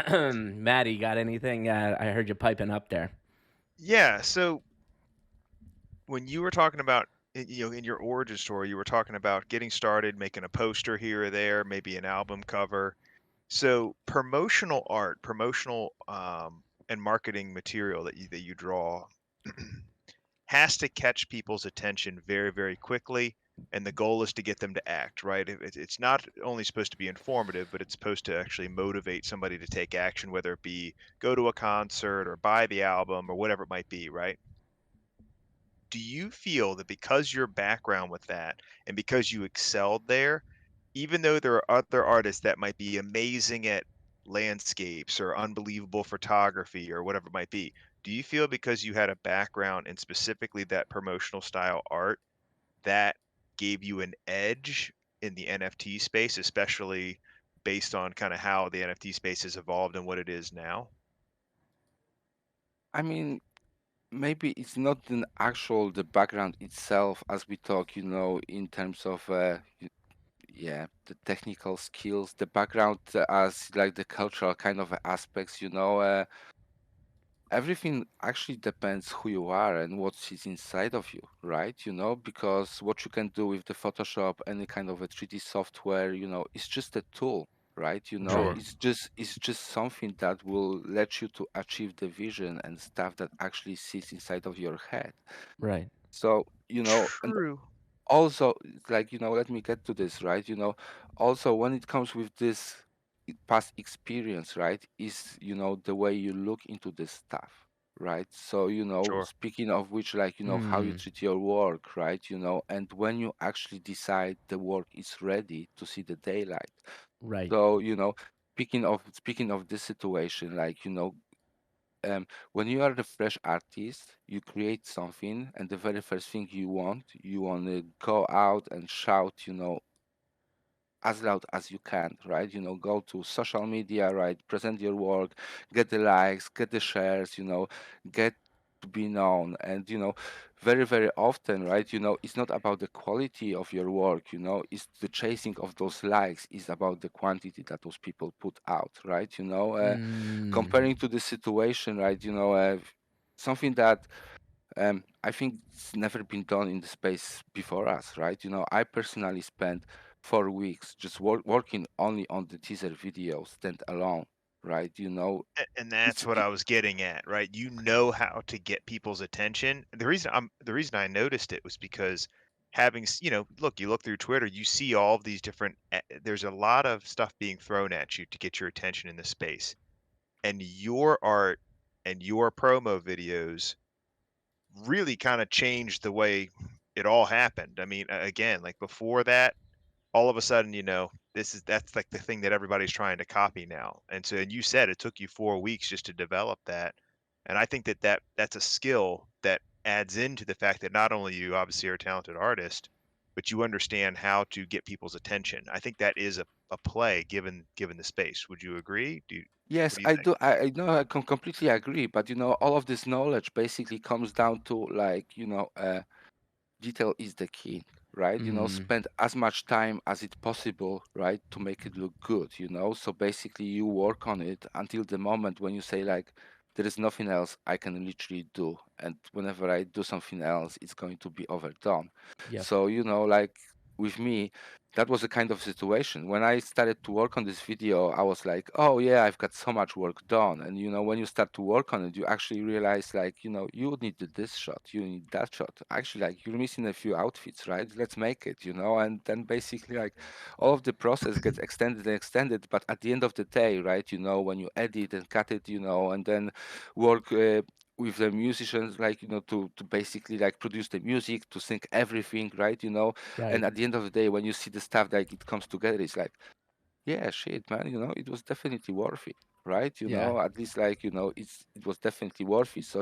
Speaker 1: Maddie, got anything? I heard you piping up there.
Speaker 2: Yeah. So when you were talking about, in your origin story, you were talking about getting started, making a poster here or there, maybe an album cover. So promotional art, promotional and marketing material that you draw has to catch people's attention very, very quickly. And the goal is to get them to act, right? It's not only supposed to be informative, but it's supposed to actually motivate somebody to take action, whether it be go to a concert or buy the album or whatever it might be, right? Do you feel that because your background with that and because you excelled there, even though there are other artists that might be amazing at landscapes or unbelievable photography or whatever it might be, do you feel because you had a background in specifically that promotional style art that gave you an edge in the NFT space, especially based on kind of how the NFT space has evolved and what it is now?
Speaker 4: I mean, maybe it's not the actual the background itself, as we talk, in terms of, yeah, the technical skills, the background, as like the cultural kind of aspects, everything actually depends who you are and what is inside of you, right? Because what you can do with the Photoshop, any kind of a 3D software, it's just a tool, right?
Speaker 1: Right.
Speaker 3: Sure.
Speaker 4: It's just something that will let you to achieve the vision and stuff that actually sits inside of your head.
Speaker 1: Right.
Speaker 4: So, and
Speaker 2: True.
Speaker 4: also, like, let me get to this, right? Also, when it comes with this past experience, right, is, the way you look into this stuff, right? So,
Speaker 2: Sure.
Speaker 4: speaking of which, like, how you
Speaker 1: Mm.
Speaker 4: treat your work, right? And when you actually decide the work is ready to see the daylight.
Speaker 1: Right.
Speaker 4: So, speaking of this situation, like, when you are the fresh artist, you create something, and the very first thing you want to go out and shout, as loud as you can, right? Go to social media, right? Present your work, get the likes, get the shares, get to be known. And, very, very often, right? It's not about the quality of your work, it's the chasing of those likes, is about the quantity that those people put out, right?
Speaker 1: Mm.
Speaker 4: Comparing to the situation, right? Something that I think it's never been done in the space before us, right? I personally spent 4 weeks just working only on the teaser video, stand alone, right?
Speaker 2: And that's
Speaker 4: It's
Speaker 2: what I was getting at, right? You know how to get people's attention. The reason I noticed it was because look, you look through Twitter, you see all of these different there's a lot of stuff being thrown at you to get your attention in this space. And your art and your promo videos really kind of changed the way it all happened. I mean, again, like before that, all of a sudden, that's like the thing that everybody's trying to copy now. And you said it took you 4 weeks just to develop that. And I think that's a skill that adds into the fact that not only you obviously are a talented artist, but you understand how to get people's attention. I think that is a play given the space. Would you agree? What
Speaker 4: Yes,
Speaker 2: do you
Speaker 4: I
Speaker 2: think?
Speaker 4: do. I know I can completely agree, but all of this knowledge basically comes down to, like, detail is the key, right?
Speaker 1: Mm.
Speaker 4: Spend as much time as it possible, right, to make it look good. So basically you work on it until the moment when you say, like, there is nothing else I can literally do, and whenever I do something else, it's going to be overdone.
Speaker 1: Yep.
Speaker 4: So, like, with me, that was a kind of situation when I started to work on this video. I was like, oh yeah, I've got so much work done. And when you start to work on it, you actually realize, like, you need this shot, you need that shot, actually, like, you're missing a few outfits, right? Let's make it, and then basically, like, all of the process gets extended and extended. But at the end of the day, right, when you edit and cut it, and then work with the musicians, like, to basically, like, produce the music, to sync everything, right?
Speaker 1: Right.
Speaker 4: And at the end of the day, when you see the stuff, like, it comes together, it's like, yeah, shit, man, it was definitely worth it, right?
Speaker 1: Yeah.
Speaker 4: At least, like, it was definitely worth it. So,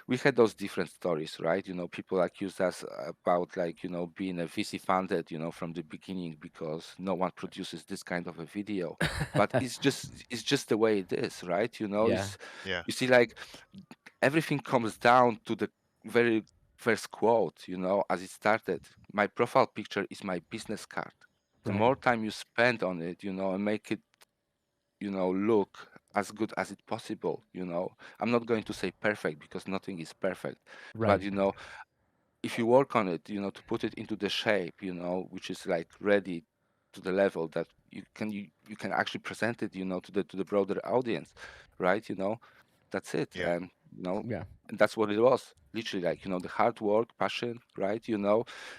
Speaker 4: we had those different stories, right? People accused us about, like, being a VC funded, from the beginning, because no one produces this kind of a video. But it's just the way it is, right?
Speaker 1: Yeah.
Speaker 4: It's,
Speaker 2: Yeah.
Speaker 4: you see, like, everything comes down to the very first quote, as it started. My profile picture is my business card. The
Speaker 1: Right.
Speaker 4: more time you spend on it, and make it, look as good as it possible. I'm not going to say perfect, because nothing is perfect, but,
Speaker 1: Right.
Speaker 4: if you work on it, to put it into the shape, which is, like, ready to the level that you can actually present it, to the broader audience, right? That's it.
Speaker 2: Yeah.
Speaker 1: Yeah.
Speaker 4: And that's what it was. Literally, like, the hard work, passion, right?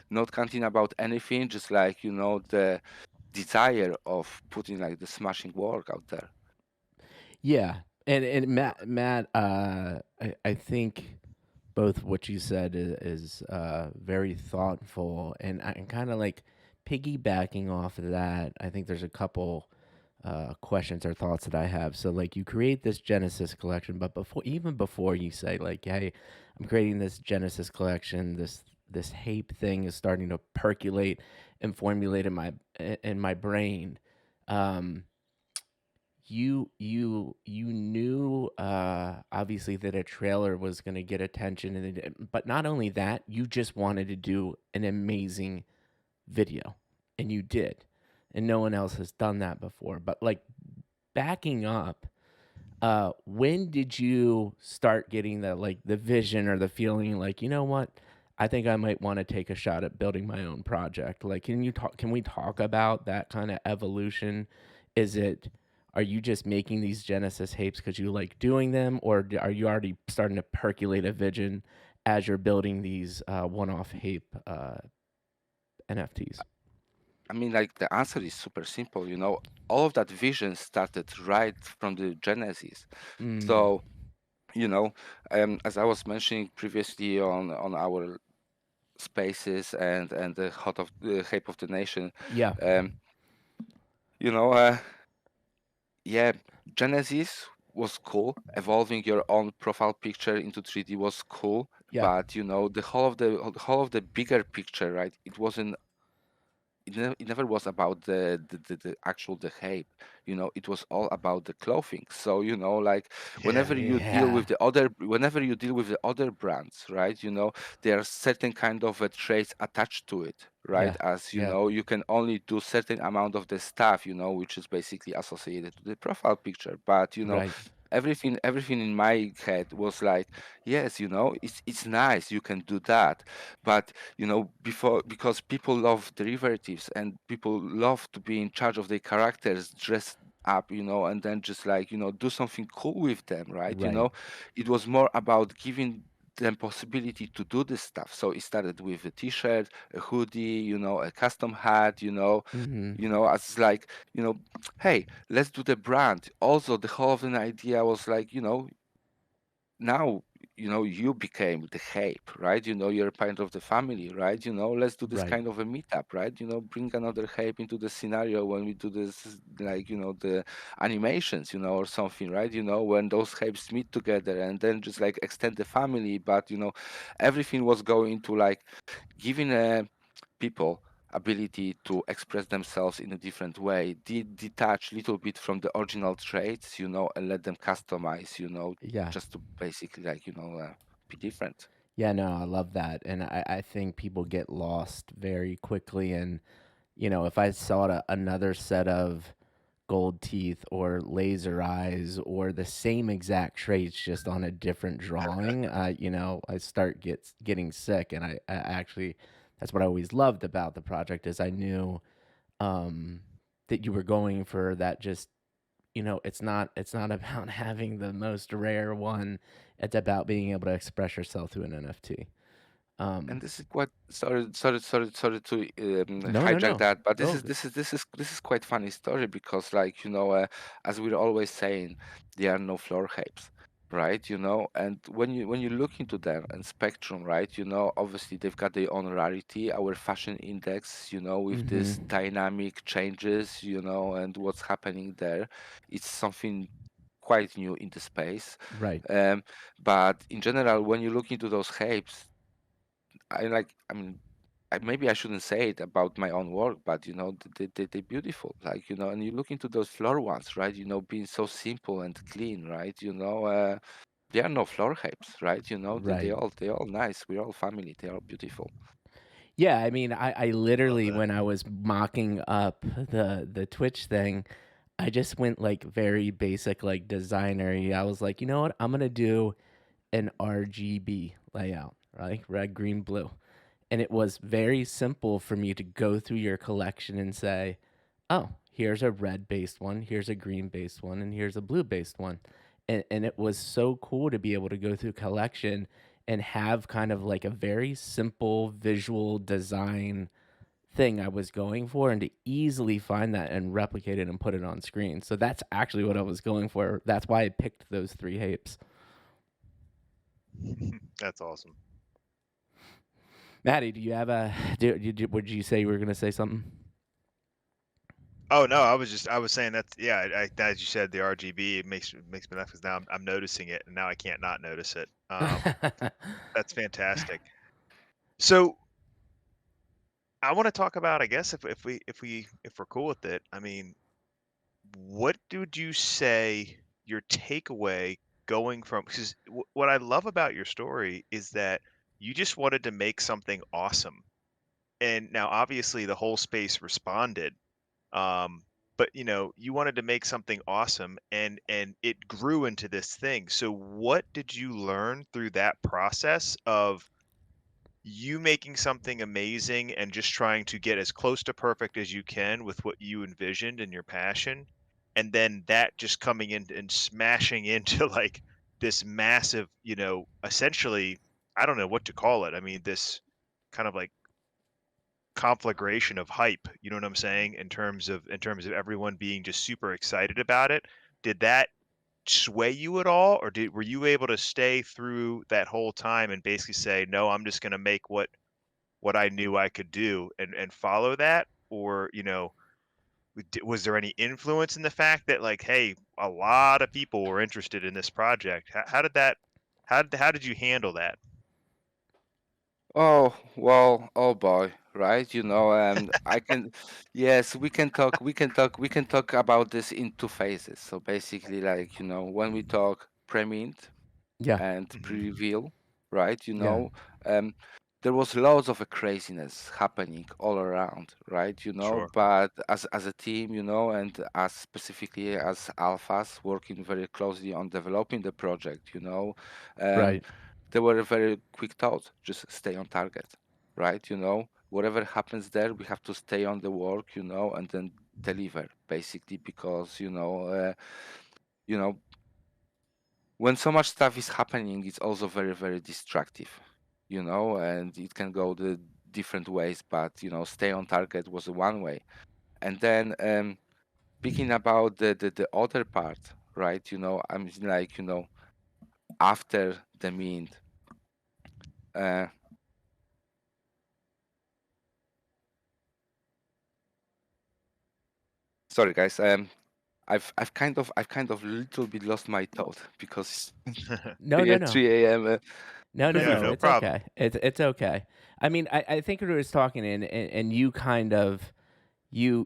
Speaker 4: Not counting about anything, just, like, the desire of putting, like, the smashing work out there.
Speaker 1: Yeah. And Matt, I think both what you said is very thoughtful, and kind of like piggybacking off of that. I think there's a couple questions or thoughts that I have. So, like, you create this Genesis collection, but even before you say, like, hey, I'm creating this Genesis collection, this HAPE thing is starting to percolate and formulate in my brain. Um, you knew obviously that a trailer was going to get attention, but not only that, you just wanted to do an amazing video, and you did, and no one else has done that before. But, like, backing up, When did you start getting the vision or the feeling like, you know what? I think I might want to take a shot at building my own project. Like, can we talk about that kind of evolution? Is it, are you just making these Genesis Hapes because you like doing them, or are you already starting to percolate a vision as you're building these one-off Hape NFTs?
Speaker 4: I mean, like the answer is super simple. All of that vision started right from the Genesis.
Speaker 1: Mm,
Speaker 4: So, you know, as I was mentioning previously on our spaces and the hot of the Hype of the Nation,
Speaker 1: yeah,
Speaker 4: um, you know, uh, yeah, Genesis was cool. Evolving your own profile picture into 3D was cool,
Speaker 1: yeah,
Speaker 4: but the whole of the bigger picture, right? It never was about the actual the hype. It was all about the clothing. So like
Speaker 2: Yeah.
Speaker 1: yeah,
Speaker 4: whenever you deal with the other brands, right? There are certain kind of traits attached to it, right?
Speaker 1: yeah,
Speaker 4: As
Speaker 1: yeah,
Speaker 4: you can only do certain amount of the stuff, which is basically associated to the profile picture. But
Speaker 1: right,
Speaker 4: everything in my head was like, yes, it's nice, you can do that, but before, because people love derivatives and people love to be in charge of their characters, dress up, and then just like do something cool with them, right?
Speaker 1: right.
Speaker 4: It was more about giving them possibility to do this stuff. So it started with a t-shirt, a hoodie, a custom hat,
Speaker 1: Mm-hmm.
Speaker 4: as like, hey, let's do the brand. Also, the whole of the idea was like, now you became the hype, right? You're part of the family, right? Let's do this
Speaker 1: Right.
Speaker 4: kind of a meetup, right? Bring another hype into the scenario when we do this, like the animations, or something, right? When those hypes meet together and then just like extend the family. But everything was going to like giving people ability to express themselves in a different way, detach little bit from the original traits, and let them customize,
Speaker 1: Yeah.
Speaker 4: just to basically like be different.
Speaker 1: Yeah, no, I love that. And I think people get lost very quickly. And, if I saw another set of gold teeth or laser eyes or the same exact traits just on a different drawing, I start getting sick. And I actually, that's what I always loved about the project is I knew um, that you were going for that just it's not about having the most rare one. It's about being able to express yourself through an NFT.
Speaker 4: And
Speaker 1: Um,
Speaker 4: this is quite sorry to
Speaker 1: no, no,
Speaker 4: hijack
Speaker 1: no.
Speaker 4: that, but this
Speaker 1: Go.
Speaker 4: is this is this is this is quite funny story because like as we're always saying, there are no floor hypes, right? And when you look into them and spectrum, right? Obviously they've got their own rarity. Our fashion index, with
Speaker 1: Mm-hmm.
Speaker 4: this dynamic changes, and what's happening there, it's something quite new in the space.
Speaker 1: Right.
Speaker 4: Um, but in general, when you look into those hypes, I mean, maybe I shouldn't say it about my own work, but they're beautiful. Like, and you look into those floor ones, right? Being so simple and clean, right? There are no floor hypes, right? They
Speaker 1: Right.
Speaker 4: all nice. We're all family. They are beautiful.
Speaker 1: Yeah, I mean, I
Speaker 2: Love
Speaker 1: literally
Speaker 2: that.
Speaker 1: when I was mocking up the Twitch thing, I just went like very basic like designer. I was like, you know what? I'm gonna do an RGB layout, right? Red, green, blue. And it was very simple for me to go through your collection and say, oh, here's a red based one, here's a green based one, and here's a blue based one. And it was so cool to be able to go through collection and have kind of like a very simple visual design thing I was going for and to easily find that and replicate it and put it on screen. So that's actually what I was going for. That's why I picked those three apes.
Speaker 2: That's awesome.
Speaker 1: Maddie, do you have a? Would you say you were gonna say something?
Speaker 2: Oh no, I was saying that's yeah. As you said, the RGB it makes me laugh because now I'm noticing it, and now I can't not notice it. That's fantastic. So I want to talk about, I guess, if we're cool with it. I mean, what would you say your takeaway going from? Because what I love about your story is that you just wanted to make something awesome, and now obviously the whole space responded. Um, but you wanted to make something awesome, and it grew into this thing. So what did you learn through that process of you making something amazing and just trying to get as close to perfect as you can with what you envisioned and your passion, and then that just coming in and smashing into like this massive, essentially, I don't know what to call it. I mean, this kind of like conflagration of hype, you know what I'm saying, in terms of everyone being just super excited about it. Did that sway you at all, or were you able to stay through that whole time and basically say, no, I'm just going to make what I knew I could do, and follow that? Or, was there any influence in the fact that, like, hey, a lot of people were interested in this project? How did that, how did you handle that?
Speaker 4: Oh, well, oh boy, right? I can, yes, we can talk about this in two phases. So basically, like, when we talk pre-mint
Speaker 1: Yeah.
Speaker 4: and
Speaker 2: Hmm.
Speaker 4: pre-reveal, right?
Speaker 1: Yeah.
Speaker 4: Um, there was lots of a craziness happening all around, right?
Speaker 2: Sure.
Speaker 4: But as a team, and as specifically as alphas working very closely on developing the project, um,
Speaker 1: Right.
Speaker 4: they were very quick thoughts, just stay on target, right? Whatever happens there, we have to stay on the work, and then deliver basically because, you know, when so much stuff is happening, it's also very, very destructive, and it can go the different ways, but, stay on target was one way. And then, speaking about the other part, right? I'm like, after the mint, uh, sorry guys, I've kind of little bit lost my thought because
Speaker 1: No, no,
Speaker 4: yeah,
Speaker 1: no.
Speaker 4: 3 a.m.
Speaker 1: No, no,
Speaker 2: Yeah,
Speaker 1: no.
Speaker 2: no
Speaker 1: It's
Speaker 2: problem.
Speaker 1: okay. It's okay. I mean, I think we was talking and you kind of you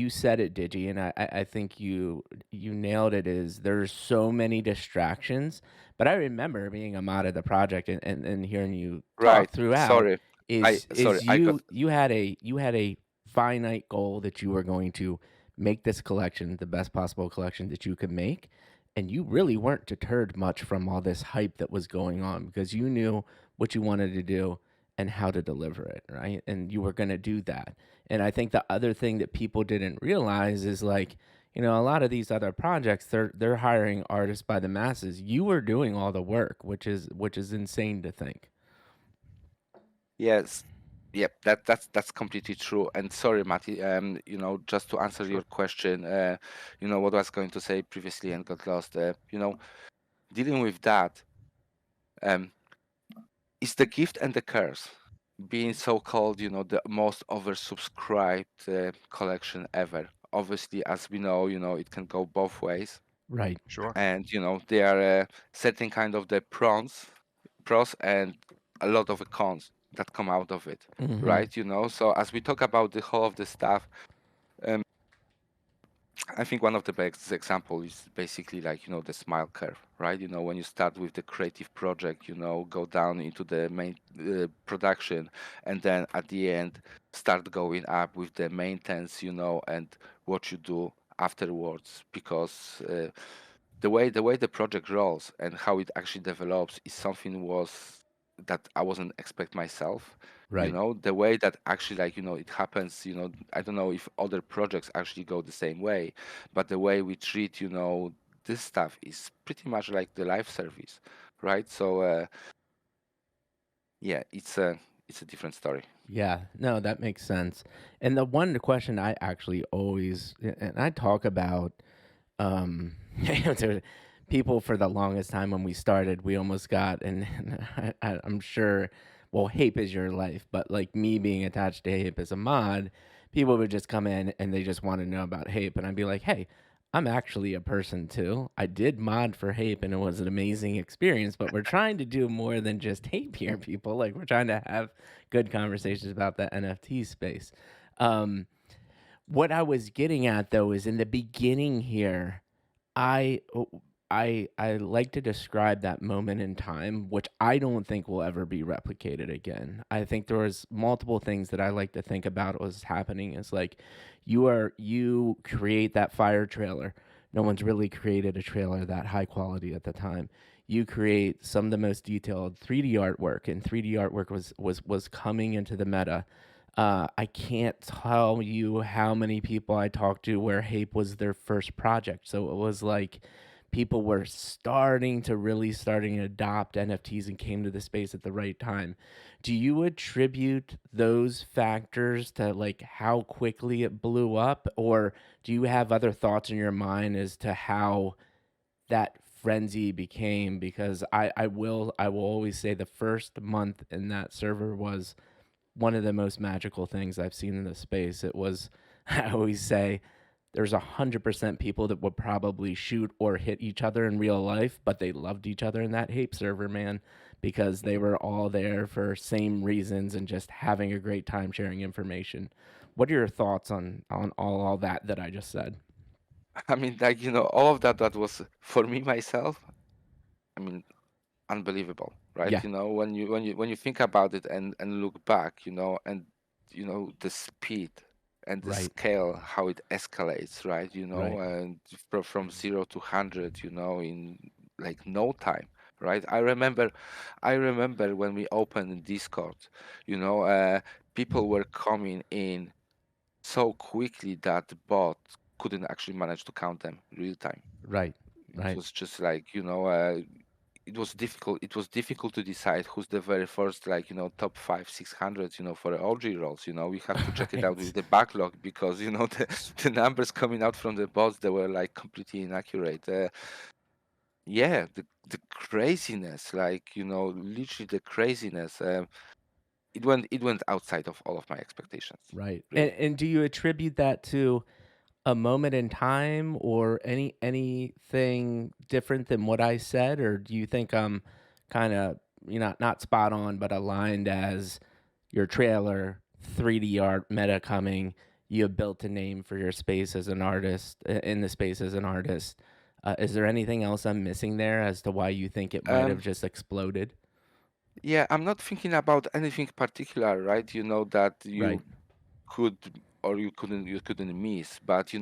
Speaker 1: said it, Digi, and I think you nailed it. Is there's so many distractions, but I remember being a mod of the project and hearing you
Speaker 4: Right.
Speaker 1: talk throughout.
Speaker 4: Sorry. Sorry.
Speaker 1: Is
Speaker 4: I got
Speaker 1: you had a finite goal that you were going to make this collection the best possible collection that you could make, and you really weren't deterred much from all this hype that was going on because you knew what you wanted to do and how to deliver it, right? And you were going to do that. And I think the other thing that people didn't realize is like, a lot of these other projects, they're hiring artists by the masses. You were doing all the work, which is insane to think.
Speaker 4: Yes. Yep. That's completely true. And sorry, Mati. Just to answer
Speaker 2: Sure.
Speaker 4: your question, what I was going to say previously and got lost. Dealing with that, um, is the gift and the curse. Being so-called, the most oversubscribed collection ever. Obviously, as we know, it can go both ways.
Speaker 1: Right.
Speaker 2: Sure.
Speaker 4: And there are certain kind of the pros and a lot of the cons that come out of it,
Speaker 1: Mm-hmm.
Speaker 4: right? So as we talk about the whole of the stuff, um, I think one of the best example is basically like the smile curve, right? When you start with the creative project, go down into the main production, and then at the end start going up with the maintenance, and what you do afterwards, because the way the project rolls and how it actually develops is something was that I wasn't expect myself.
Speaker 1: Right.
Speaker 4: The way that actually like it happens. I don't know if other projects actually go the same way, but the way we treat this stuff is pretty much like the life service, right? So yeah, it's a different story.
Speaker 1: Yeah, no, that makes sense. And the one question I actually always and I talk about to people for the longest time when we started, we almost got and I'm sure well, HAPE is your life, but like me being attached to HAPE as a mod, people would just come in and they just want to know about HAPE and I'd be like, "Hey, I'm actually a person too. I did mod for HAPE and it was an amazing experience, but we're trying to do more than just HAPE here, people. Like we're trying to have good conversations about the NFT space." Um, what I was getting at though is in the beginning here, I I like to describe that moment in time, which I don't think will ever be replicated again. I think there was multiple things that I like to think about was happening is like you create that fire trailer. No one's really created a trailer that high quality at the time. You create some of the most detailed 3D artwork, and 3D artwork was coming into the meta. I can't tell you how many people I talked to where HAPE was their first project. So it was like people were starting to adopt NFTs and came to the space at the right time. Do you attribute those factors to like how quickly it blew up, or do you have other thoughts in your mind as to how that frenzy became? Because I will always say the first month in that server was one of the most magical things I've seen in the space. It was, I always say, there's 100% people that would probably shoot or hit each other in real life, but they loved each other in that HAPE server, man, because they were all there for same reasons and just having a great time sharing information. What are your thoughts on all that I just said?
Speaker 4: I mean, like, all of that was for me myself. I mean, unbelievable, right?
Speaker 1: Yeah,
Speaker 4: When you think about it and look back, and the speed and the
Speaker 1: right,
Speaker 4: scale, how it escalates, right?
Speaker 1: right,
Speaker 4: And from 0 to 100, in like no time, right? I remember when we opened Discord, people were coming in so quickly that the bot couldn't actually manage to count them real time.
Speaker 1: right,
Speaker 4: It
Speaker 1: right.
Speaker 4: was just like, it was difficult to decide who's the very first, like, top 5 600, for the OG roles. We have to check it out with
Speaker 1: Right,
Speaker 4: the backlog because the numbers coming out from the bots, they were like completely inaccurate. Yeah, the craziness, like, literally the craziness, it went outside of all of my expectations,
Speaker 1: right. And
Speaker 4: really.
Speaker 1: and do you attribute that to a moment in time or anything different than what I said, or do you think I'm kind of not spot on but aligned as your trailer 3D art meta coming, you have built a name for your space as an artist in the space as an artist. Is there anything else I'm missing there as to why you think it might have
Speaker 4: Um,
Speaker 1: just exploded?
Speaker 4: yeah, I'm not thinking about anything particular, right? That
Speaker 1: Right.
Speaker 4: you could or you couldn't miss, but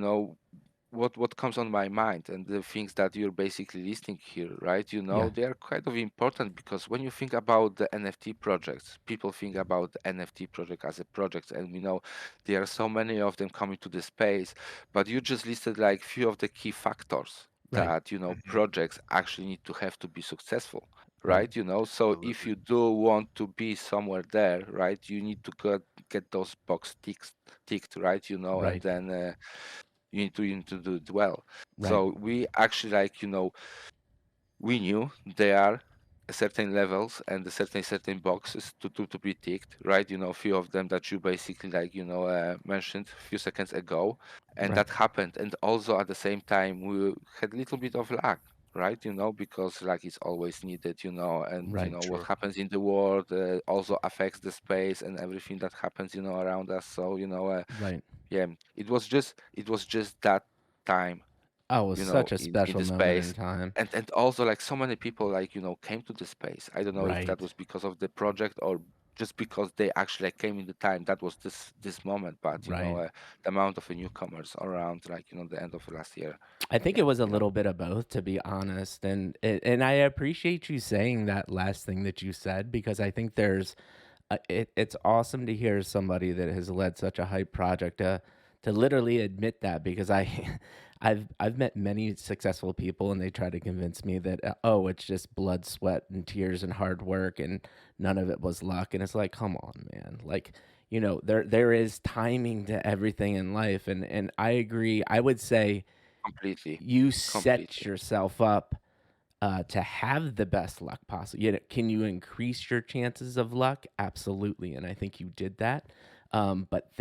Speaker 4: what comes on my mind and the things that you're basically listing here, right?
Speaker 1: Yeah.
Speaker 4: They are kind of important because when you think about the NFT projects, people think about the NFT project as a project, and there are so many of them coming to the space, but you just listed like few of the key factors
Speaker 1: Right.
Speaker 4: that
Speaker 2: Hmm.
Speaker 4: projects actually need to have to be successful,
Speaker 1: Right.
Speaker 4: right? So if
Speaker 2: Absolutely.
Speaker 4: you do want to be somewhere there, right, you need to get those box ticked, right? And
Speaker 1: Right.
Speaker 4: then you need to do it well.
Speaker 1: Right.
Speaker 4: So we actually, like, we knew there are certain levels and the certain boxes to be ticked, right? A few of them that you basically, like, mentioned a few seconds ago, and
Speaker 1: Right.
Speaker 4: that happened. And also at the same time, we had a little bit of luck, right? Because luck is always needed, and
Speaker 1: Right.
Speaker 4: what
Speaker 2: True.
Speaker 4: happens in the world also affects the space and everything that happens, around us. So
Speaker 1: Right.
Speaker 4: yeah, it was just that time,
Speaker 1: Oh, it was such a
Speaker 4: in
Speaker 1: special
Speaker 4: the
Speaker 1: moment in
Speaker 4: space.
Speaker 1: time.
Speaker 4: And also, like, so many people, like, came to the space. I don't know if that
Speaker 1: Right.
Speaker 4: was because of the project or just because they actually, like, came in the time that was this moment. But
Speaker 1: Right.
Speaker 4: the amount of newcomers around, like, the end of last year.
Speaker 1: I think
Speaker 4: Yeah,
Speaker 1: it was a little bit of both, to be honest, and I appreciate you saying that last thing that you said because I think it's awesome to hear somebody that has led such a hype project to literally admit that because I've met many successful people and they try to convince me that oh it's just blood, sweat, and tears and hard work and none of it was luck, and it's like come on, man, like there is timing to everything in life, and I agree. I would say
Speaker 4: completely,
Speaker 1: you set
Speaker 4: completely.
Speaker 1: yourself up to have the best luck possible. Can you increase your chances of luck? Absolutely, and I think you did that. But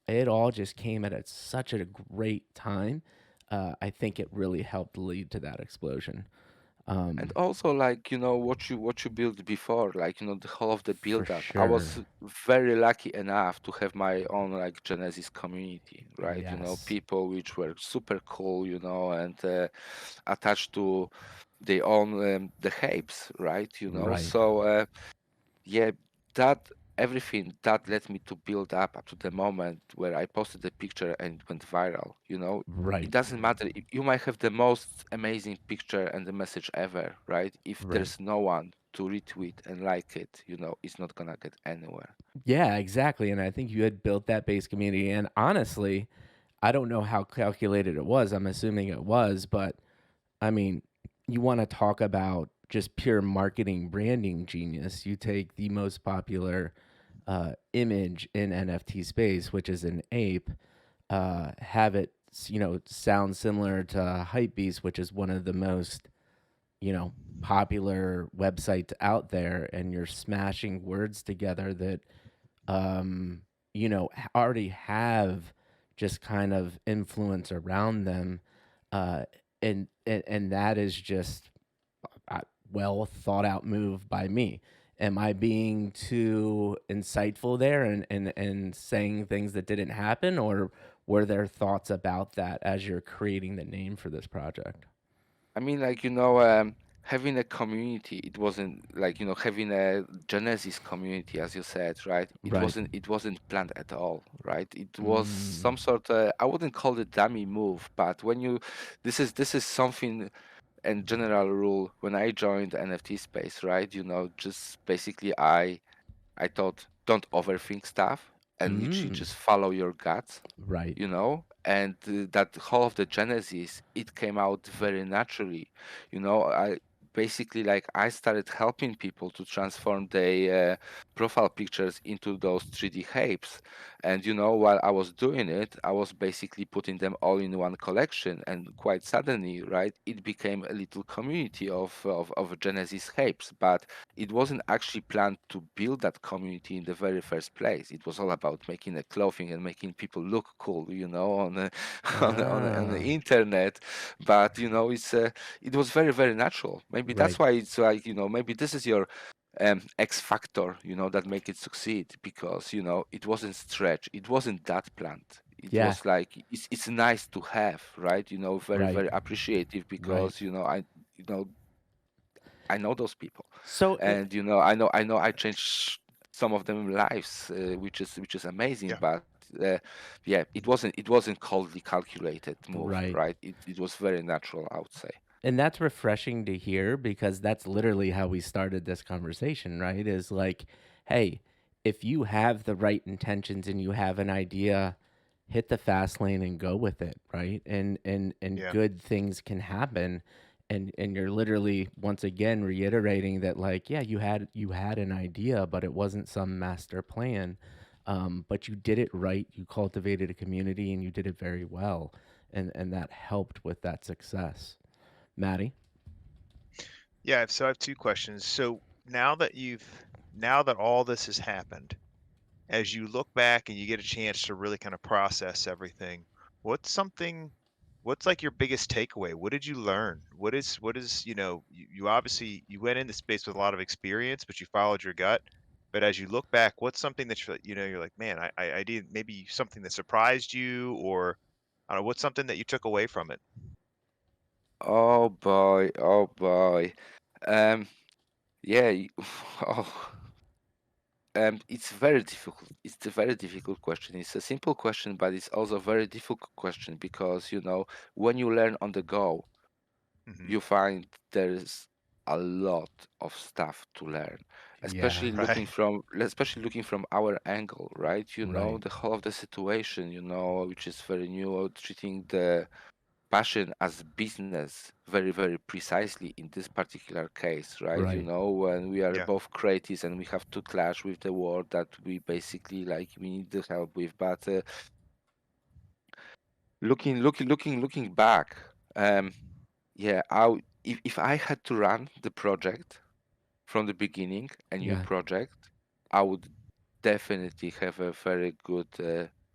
Speaker 1: it all just came at such a great time. I think it really helped lead to that explosion.
Speaker 4: And
Speaker 1: Um,
Speaker 4: also, like, what you built before, like, the whole of the
Speaker 1: for
Speaker 4: build up. I was
Speaker 1: sure.
Speaker 4: very lucky enough to have my own like Genesis community, right?
Speaker 1: Yes.
Speaker 4: People which were super cool, and attached to their own the Hapes, right?
Speaker 1: Right.
Speaker 4: Yeah, that everything that led me to build up to the moment where I posted the picture and it went viral. It
Speaker 1: Right.
Speaker 4: doesn't matter. You might have the most amazing picture and the message ever, right? If
Speaker 1: Right.
Speaker 4: there's no one to retweet and like it, it's not gonna get anywhere.
Speaker 1: Yeah, exactly. And I think you had built that base community. And honestly, I don't know how calculated it was. I'm assuming it was, but I mean, you want to talk about just pure marketing branding genius. You take the most popular image in NFT space, which is an ape, have it, sound similar to Hypebeast, which is one of the most, popular websites out there, and you're smashing words together that um, already have just kind of influence around them, uh, and that is just a well thought out move by me. Am I being too insightful there and saying things that didn't happen, or were there thoughts about that as you're creating the name for this project?
Speaker 4: I mean, like, having a community, it wasn't like, having a Genesis community, as you said, right? It
Speaker 1: Right.
Speaker 4: wasn't it wasn't planned at all, right? It was
Speaker 1: Mm,
Speaker 4: some sort of, I wouldn't call it dummy move, but this is something and general rule when I joined the NFT space, right? Just basically I thought don't overthink stuff and literally
Speaker 1: mm,
Speaker 4: just follow your guts,
Speaker 1: right.
Speaker 4: and that whole of the genesis, it came out very naturally. I basically, like, I started helping people to transform their profile pictures into those 3D shapes, and while I was doing it, I was basically putting them all in one collection, and quite suddenly, right, it became a little community of genesis shapes. But it wasn't actually planned to build that community in the very first place. It was all about making the clothing and making people look cool, on the on the
Speaker 1: Ah,
Speaker 4: internet. But it was very very natural. Maybe
Speaker 1: right.
Speaker 4: that's why it's like, maybe this is your X factor, that make it succeed, because it wasn't stretch, it wasn't that planned. It
Speaker 1: Yeah,
Speaker 4: was like it's nice to have, right? Very
Speaker 1: right.
Speaker 4: very appreciative,
Speaker 1: Right.
Speaker 4: because you know I know those people,
Speaker 1: So,
Speaker 4: and I know I changed some of them lives, which is amazing.
Speaker 2: Yeah.
Speaker 4: But yeah, it wasn't coldly calculated move,
Speaker 1: right.
Speaker 4: right? It was very natural, I would say.
Speaker 1: And that's refreshing to hear because that's literally how we started this conversation, right? Is like, hey, if you have the right intentions and you have an idea, hit the fast lane and go with it, right? And
Speaker 2: Yeah.
Speaker 1: good things can happen. And you're literally once again reiterating that, like, yeah, you had an idea, but it wasn't some master plan. But you did it right. You cultivated a community and you did it very well. And that helped with that success. Maddie?
Speaker 2: Yeah. So I have two questions. So now that all this has happened, as you look back and you get a chance to really kind of process everything, what's something what's like your biggest takeaway? What did you learn? What is, you obviously you went into space with a lot of experience, but you followed your gut. But as you look back, what's something that you're like, man, I did maybe something that surprised you, or I don't know, what's something that you took away from it?
Speaker 4: Oh boy, oh boy. Um, yeah. Oh, it's very difficult. It's a very difficult question. It's a simple question, but it's also a very difficult question, because when you learn on the go,
Speaker 2: Hmm.
Speaker 4: you find there's a lot of stuff to learn,
Speaker 1: Yeah,
Speaker 2: Right.
Speaker 4: especially looking from our angle, right?
Speaker 1: right.
Speaker 4: The whole of the situation, which is very new, treating the passion as business very very precisely in this particular case, right?
Speaker 1: Right.
Speaker 4: When we are
Speaker 2: Yeah.
Speaker 4: both creatives and we have to clash with the world that we basically, like, we need the help with. But looking back, um yeah, if I had to run the project from the beginning, a new
Speaker 1: Yeah.
Speaker 4: project, I would definitely have a very good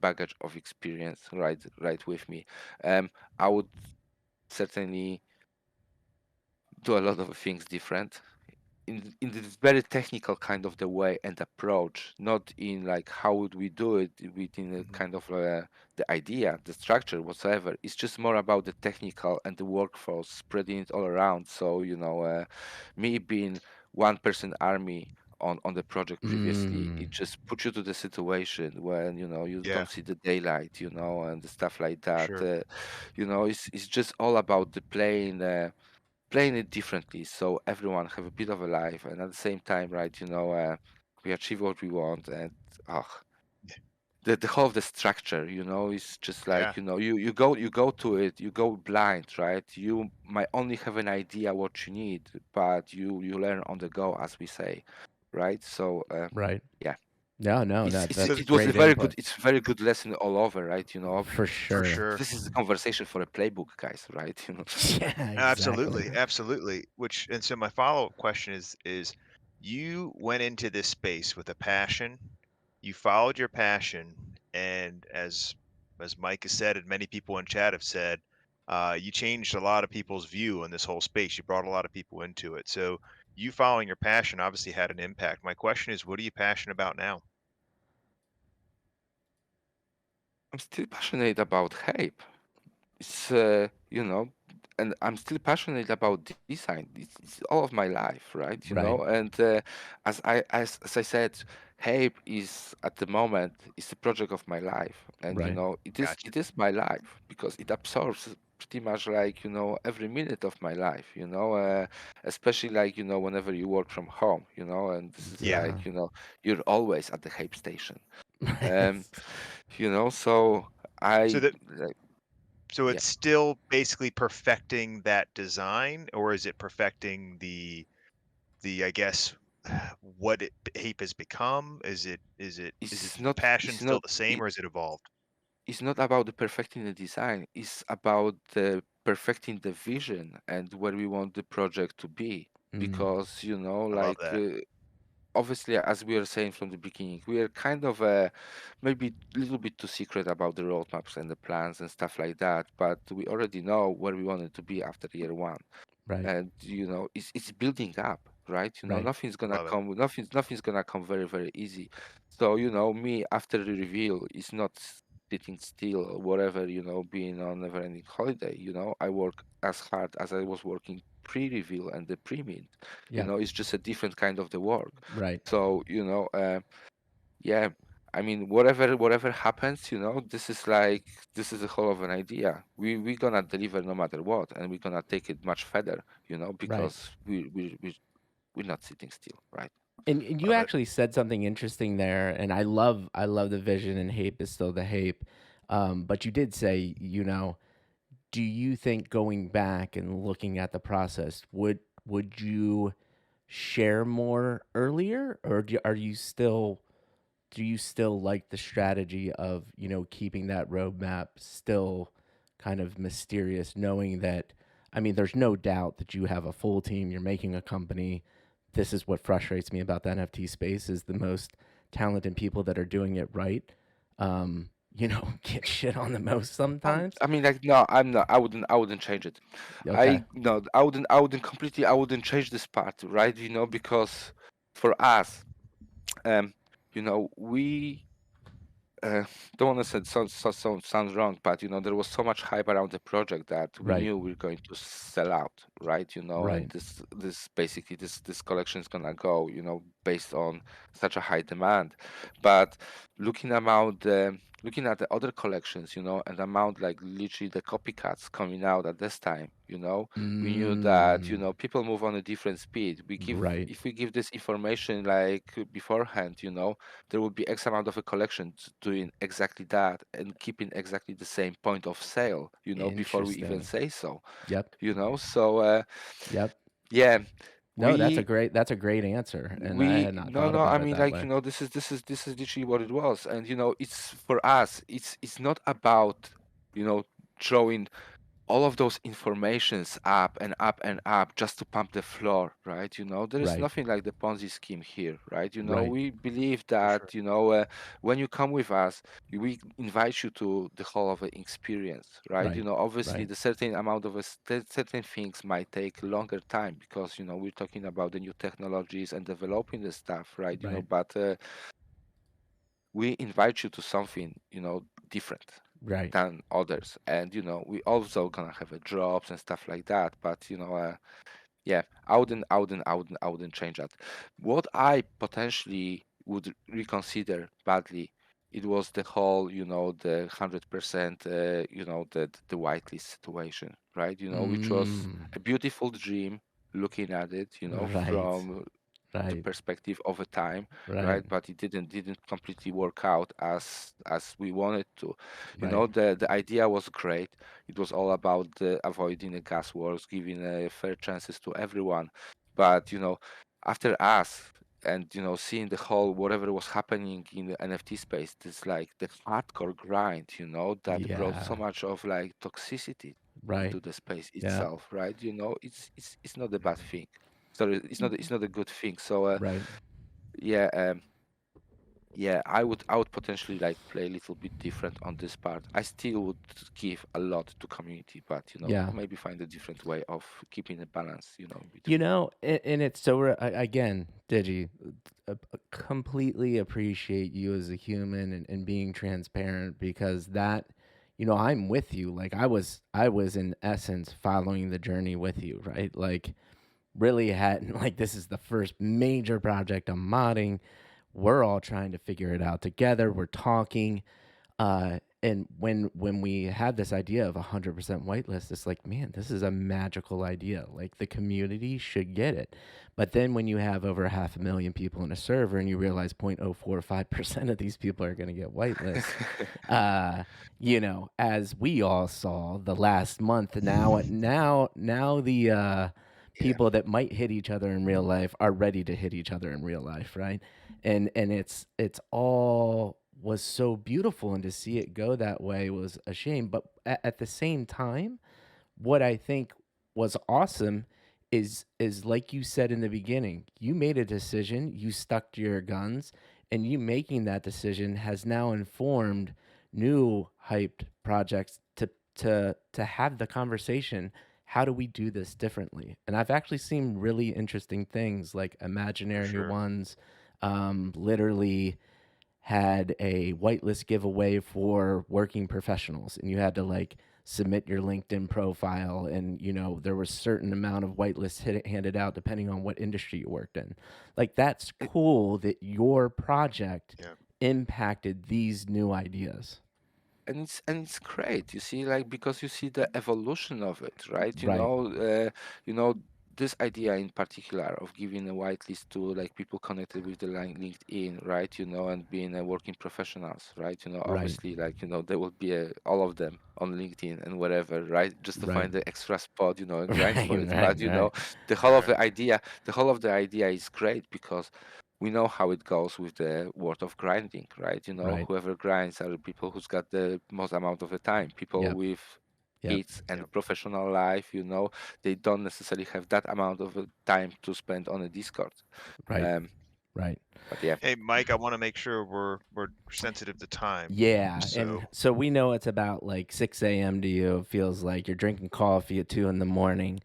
Speaker 4: baggage of experience right with me. I would certainly do a lot of things different in this very technical kind of the way and approach, not in like how would we do it within a
Speaker 2: Mhm.
Speaker 4: kind of the idea, the structure, whatsoever. It's just more about the technical and the workforce spreading it all around. So me being one person army on the project previously,
Speaker 1: Mm,
Speaker 4: it just puts you to the situation when you
Speaker 2: Yeah,
Speaker 4: don't see the daylight, and the stuff like that.
Speaker 2: sure.
Speaker 4: It's just all about the playing. Playing it differently so everyone have a bit of a life and at the same time, right, we achieve what we want. And oh, the whole of the structure, is just
Speaker 2: Yeah,
Speaker 4: like, you go to it, you go blind, right? You might only have an idea what you need, but you learn on the go, as we say, right? So
Speaker 1: right.
Speaker 4: yeah,
Speaker 1: No,
Speaker 2: So
Speaker 1: that's
Speaker 4: it was a
Speaker 1: great
Speaker 4: very good,
Speaker 1: input
Speaker 4: it's a very good lesson all over, right?
Speaker 1: for
Speaker 2: for
Speaker 1: sure.
Speaker 2: sure.
Speaker 4: This is a conversation for a playbook, guys, right?
Speaker 1: Yeah, exactly.
Speaker 2: Absolutely, absolutely. Which and so my follow-up question is you went into this space with a passion. You followed your passion, and as Mike has said, and many people in chat have said, you changed a lot of people's view on this whole space. You brought a lot of people into it. So you following your passion obviously had an impact. My question is, what are you passionate about now?
Speaker 4: I'm still passionate about HAPE. It's and I'm still passionate about design. It's all of my life, right?
Speaker 1: Right,
Speaker 4: And as I said, HAPE is at the moment is the project of my life, and
Speaker 1: right,
Speaker 4: it is
Speaker 2: Gotcha.
Speaker 4: it is my life because it absorbs pretty much like every minute of my life. Especially like whenever you work from home, and this is
Speaker 2: Yeah.
Speaker 1: yeah.
Speaker 4: like you're always at the HAPE station. Um, so
Speaker 2: So
Speaker 4: I
Speaker 2: that
Speaker 4: like
Speaker 2: so
Speaker 4: yeah.
Speaker 2: it's still basically perfecting that design, or is it perfecting the I guess what Hape has become? Is it
Speaker 4: it's
Speaker 2: the
Speaker 4: not
Speaker 2: passion
Speaker 4: it's
Speaker 2: still
Speaker 4: not
Speaker 2: the same,
Speaker 4: it,
Speaker 2: or is it evolved?
Speaker 4: it's not about the perfecting the design. It's about the perfecting the vision and where we want the project to be.
Speaker 1: Mm,
Speaker 4: Because
Speaker 2: I love that.
Speaker 4: obviously, as we were saying from the beginning, we are kind of maybe a little bit too secret about the roadmaps and the plans and stuff like that. But we already know where we want it to be after year one.
Speaker 1: right,
Speaker 4: And it's building up, right?
Speaker 1: right,
Speaker 4: Nothing's gonna
Speaker 2: Love it.
Speaker 4: come, nothing's gonna come very, very easy. So me after the reveal is not sitting still or whatever, being on never ending holiday. I work as hard as I was working pre-reveal and the pre-mint.
Speaker 1: yeah,
Speaker 4: It's just a different kind of the work.
Speaker 1: right,
Speaker 4: So yeah, I mean, whatever happens, this is a whole of an idea. We gonna deliver no matter what, and we're gonna take it much further,
Speaker 1: right.
Speaker 4: because we're not sitting still, right?
Speaker 1: And you
Speaker 2: Love it.
Speaker 1: actually said something interesting there, and I love the vision, and HAPE is still the HAPE. But you did say, do you think going back and looking at the process, would you share more earlier, or are you still do you still like the strategy of, keeping that roadmap still kind of mysterious, knowing that, I mean, there's no doubt that you have a full team, you're making a company. This is what frustrates me about the NFT space is the most talented people that are doing it right, get shit on the most sometimes.
Speaker 4: I mean, like, no, I'm not. I wouldn't change it.
Speaker 1: Okay.
Speaker 4: No, I wouldn't change this part, right? Because for us, um, we uh, don't want to say sounds wrong, but there was so much hype around the project that we
Speaker 1: Right.
Speaker 4: knew we were going to sell out, right? And
Speaker 1: Right.
Speaker 4: this basically this collection is gonna go, based on such a high demand. But looking at the other collections, and the amount like literally the copycats coming out at this time, we knew that
Speaker 1: Mm,
Speaker 4: people move on a different speed.
Speaker 1: right.
Speaker 4: If we give this information like beforehand, there will be X amount of a collection doing exactly that and keeping exactly the same point of sale, before we even
Speaker 1: Interesting.
Speaker 4: say so,
Speaker 1: Yep.
Speaker 4: So
Speaker 1: Yep.
Speaker 4: yeah,
Speaker 1: No, that's a
Speaker 4: we
Speaker 1: great answer, and I had not thought
Speaker 4: no, I
Speaker 1: about it
Speaker 4: mean,
Speaker 1: that
Speaker 4: like,
Speaker 1: way.
Speaker 4: this is literally what it was. And it's for us, it's not about, throwing all of those informations up and up and up just to pump the floor, right? There is
Speaker 1: Right.
Speaker 4: nothing like the Ponzi scheme here, right?
Speaker 1: Right.
Speaker 4: We believe
Speaker 2: For
Speaker 4: that,
Speaker 2: sure.
Speaker 4: when you come with us, we invite you to the whole of the experience, right?
Speaker 1: Right.
Speaker 4: Obviously,
Speaker 1: Right.
Speaker 4: the certain amount of certain things might take longer time because, we're talking about the new technologies and developing the stuff, right?
Speaker 1: Right.
Speaker 4: But we invite you to something, different
Speaker 1: Right.
Speaker 4: than others, and we also gonna have a drops and stuff like that, but yeah, I wouldn't change that. What I potentially would reconsider badly, it was the whole, the 100%, the whitelist situation, right? Which was
Speaker 1: Mm.
Speaker 4: a beautiful dream looking at it,
Speaker 1: Right.
Speaker 4: from the
Speaker 1: Right.
Speaker 4: perspective of a time,
Speaker 1: Right.
Speaker 4: right? But it didn't completely work out as we wanted to.
Speaker 1: Right.
Speaker 4: The idea was great. It was all about avoiding the gas wars, giving fair chances to everyone. But after us, and seeing the whole whatever was happening in the NFT space, this like the hardcore grind, that brought so
Speaker 1: Yeah.
Speaker 4: much of like toxicity
Speaker 1: Right.
Speaker 4: into the space
Speaker 1: Yeah.
Speaker 4: itself, right? It's not a bad thing. So it's not a good thing. So
Speaker 1: Right.
Speaker 4: yeah, yeah, I would potentially like play a little bit different on this part. I still would give a lot to community, but
Speaker 1: Yeah.
Speaker 4: maybe find a different way of keeping a balance,
Speaker 1: You
Speaker 4: between.
Speaker 1: know, and it's so again, Digi, completely appreciate you as a human and being transparent because that, I'm with you. Like I was in essence following the journey with you, right? Like really had like this is the first major project I'm modding. We're all trying to figure it out together. We're talking. And when we had this idea of 100% whitelist, it's like, man, this is a magical idea. Like the community should get it. But then when you have over 500,000 people in a server and you realize 0.045% of these people are going to get whitelist, uh, as we all saw the last month, now the
Speaker 4: Yeah.
Speaker 1: people that might hit each other in real life are ready to hit each other in real life, right? And it's all was so beautiful, and to see it go that way was a shame. But at the same time, what I think was awesome is like you said in the beginning, you made a decision, you stuck to your guns, and you making that decision has now informed new hyped projects to have the conversation. How do we do this differently? And I've actually seen really interesting things like
Speaker 2: For
Speaker 1: imaginary
Speaker 2: sure.
Speaker 1: ones, literally had a whitelist giveaway for working professionals, and you had to like submit your LinkedIn profile, and there was certain amount of whitelists handed out depending on what industry you worked in. Like that's
Speaker 4: It-
Speaker 1: cool that your project
Speaker 2: Yeah.
Speaker 1: impacted these new ideas.
Speaker 4: and it's great, you see, like, because you see the evolution of it, right?
Speaker 1: Right.
Speaker 4: You know this idea in particular of giving a whitelist to like people connected with the LinkedIn, right? And being working professionals, right?
Speaker 1: Right.
Speaker 4: Obviously, like, there will be all of them on LinkedIn and whatever, right? Just to
Speaker 1: Right.
Speaker 4: find the extra spot, and grind
Speaker 1: Right.
Speaker 4: for it.
Speaker 1: Right.
Speaker 4: But
Speaker 1: Right.
Speaker 4: the whole of
Speaker 2: Right.
Speaker 4: the idea is great because we know how it goes with the word of grinding, right?
Speaker 1: Right.
Speaker 4: Whoever grinds are the people who's got the most amount of the time. People
Speaker 1: Yep.
Speaker 4: with
Speaker 1: Yep.
Speaker 4: kids and
Speaker 2: Yep.
Speaker 4: professional life, they don't necessarily have that amount of time to spend on a Discord.
Speaker 1: Right.
Speaker 4: Um,
Speaker 1: Right.
Speaker 4: but yeah,
Speaker 2: Hey, Mike, I want to make sure we're sensitive to time.
Speaker 1: Yeah, and
Speaker 2: So
Speaker 1: so we know it's about like 6 a.m. to you. It feels like you're drinking coffee at 2 in the morning.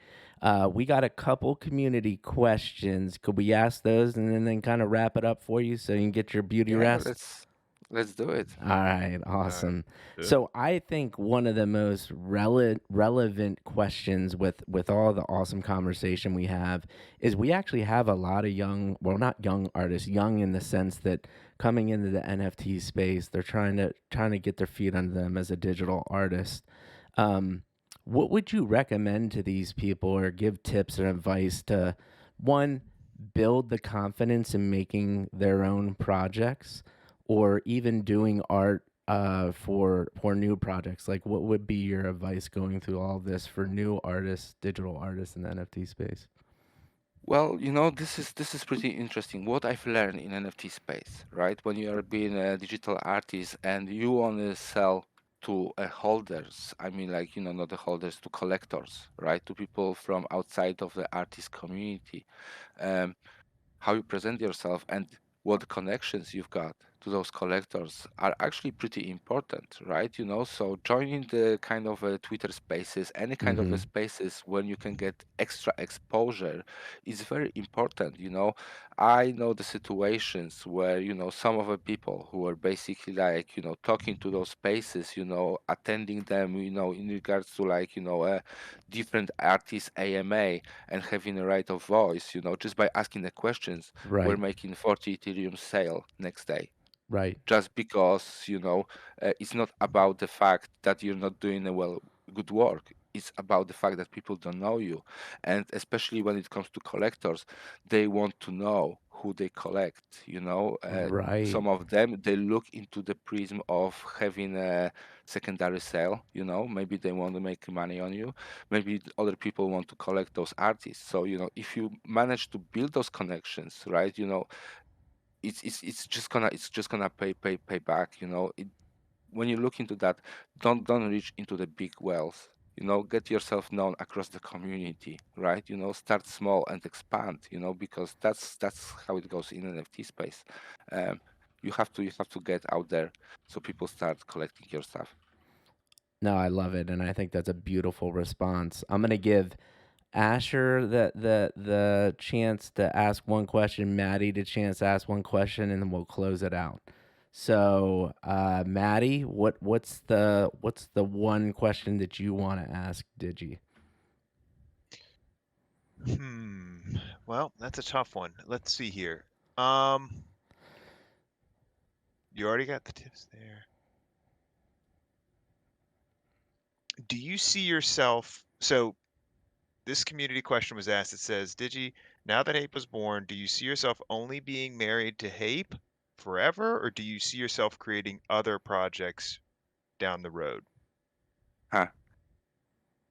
Speaker 1: We got a couple community questions. Could we ask those and then kind of wrap it up for you so you can get your beauty
Speaker 4: yeah,
Speaker 1: rest?
Speaker 4: let's do it.
Speaker 1: All right,
Speaker 2: all right.
Speaker 1: awesome.
Speaker 3: Good.
Speaker 1: So I think one of the most relevant questions with all the awesome conversation we have is we actually have a lot of young, well, not young artists, young in the sense that coming into the NFT space, they're trying to get their feet under them as a digital artist. Um, what would you recommend to these people or give tips or advice to one, build the confidence in making their own projects, or even doing art for new projects? Like, what would be your advice going through all of this for new artists, digital artists in the NFT space?
Speaker 4: Well, this is pretty interesting. What I've learned in NFT space, right? When you are being a digital artist and you want to sell to holders. I mean, like, not the holders, to collectors, right? To people from outside of the artist community. Um, how you present yourself and what connections you've got to those collectors are actually pretty important, right? So joining the kind of Twitter spaces, any kind of a spaces when you can get extra exposure is very important. I know the situations where, some of the people who are basically like, talking to those spaces, attending them, in regards to like, different artists AMA and having a right of voice, just by asking the questions, we're
Speaker 1: Right.
Speaker 4: making 40 Ethereum sale next day.
Speaker 1: Right.
Speaker 4: Just because, it's not about the fact that you're not doing good work. It's about the fact that people don't know you. And especially when it comes to collectors, they want to know who they collect,
Speaker 1: Right.
Speaker 4: some of them, they look into the prism of having a secondary sale, maybe they want to make money on you. Maybe other people want to collect those artists. So, if you manage to build those connections, right, it's just gonna pay back. When you look into that, don't reach into the big wells. Get yourself known across the community, right? Start small and expand. Because that's how it goes in NFT space. Um, you have to get out there so people start collecting your stuff.
Speaker 1: No, I love it, and I think that's a beautiful response. I'm gonna give Asher the chance to ask one question, Maddie the chance to ask one question, and then we'll close it out. So, Maddie, what's the one question that you want to ask Digi?
Speaker 2: Well, that's a tough one. Let's see here. You already got the tips there. Do you see yourself? So this community question was asked. It says, Digi, now that HAPE was born, do you see yourself only being married to HAPE forever, or do you see yourself creating other projects down the road?
Speaker 4: Huh.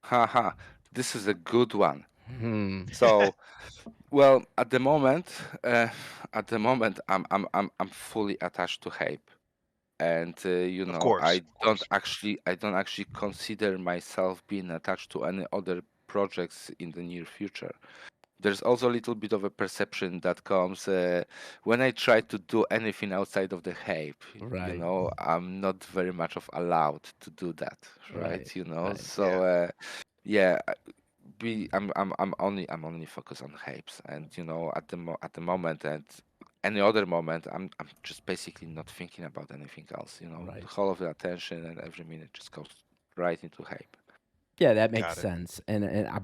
Speaker 4: Haha. This is a good one.
Speaker 1: Hmm.
Speaker 4: So, well, at the moment, I'm fully attached to HAPE. And
Speaker 2: Of course, of course.
Speaker 4: I don't actually consider myself being attached to any other projects in the near future. There's also a little bit of a perception that comes when I try to do anything outside of the HAPE.
Speaker 1: Right.
Speaker 4: I'm not very much of allowed to do that, right?
Speaker 1: Right. Right.
Speaker 4: So
Speaker 2: Yeah.
Speaker 4: yeah, I'm only focused on HAPEs, and at the moment and any other moment, I'm just basically not thinking about anything else. The
Speaker 1: Right.
Speaker 4: whole of the attention and every minute just goes right into HAPE.
Speaker 1: Yeah, that makes
Speaker 2: Got it.
Speaker 1: sense.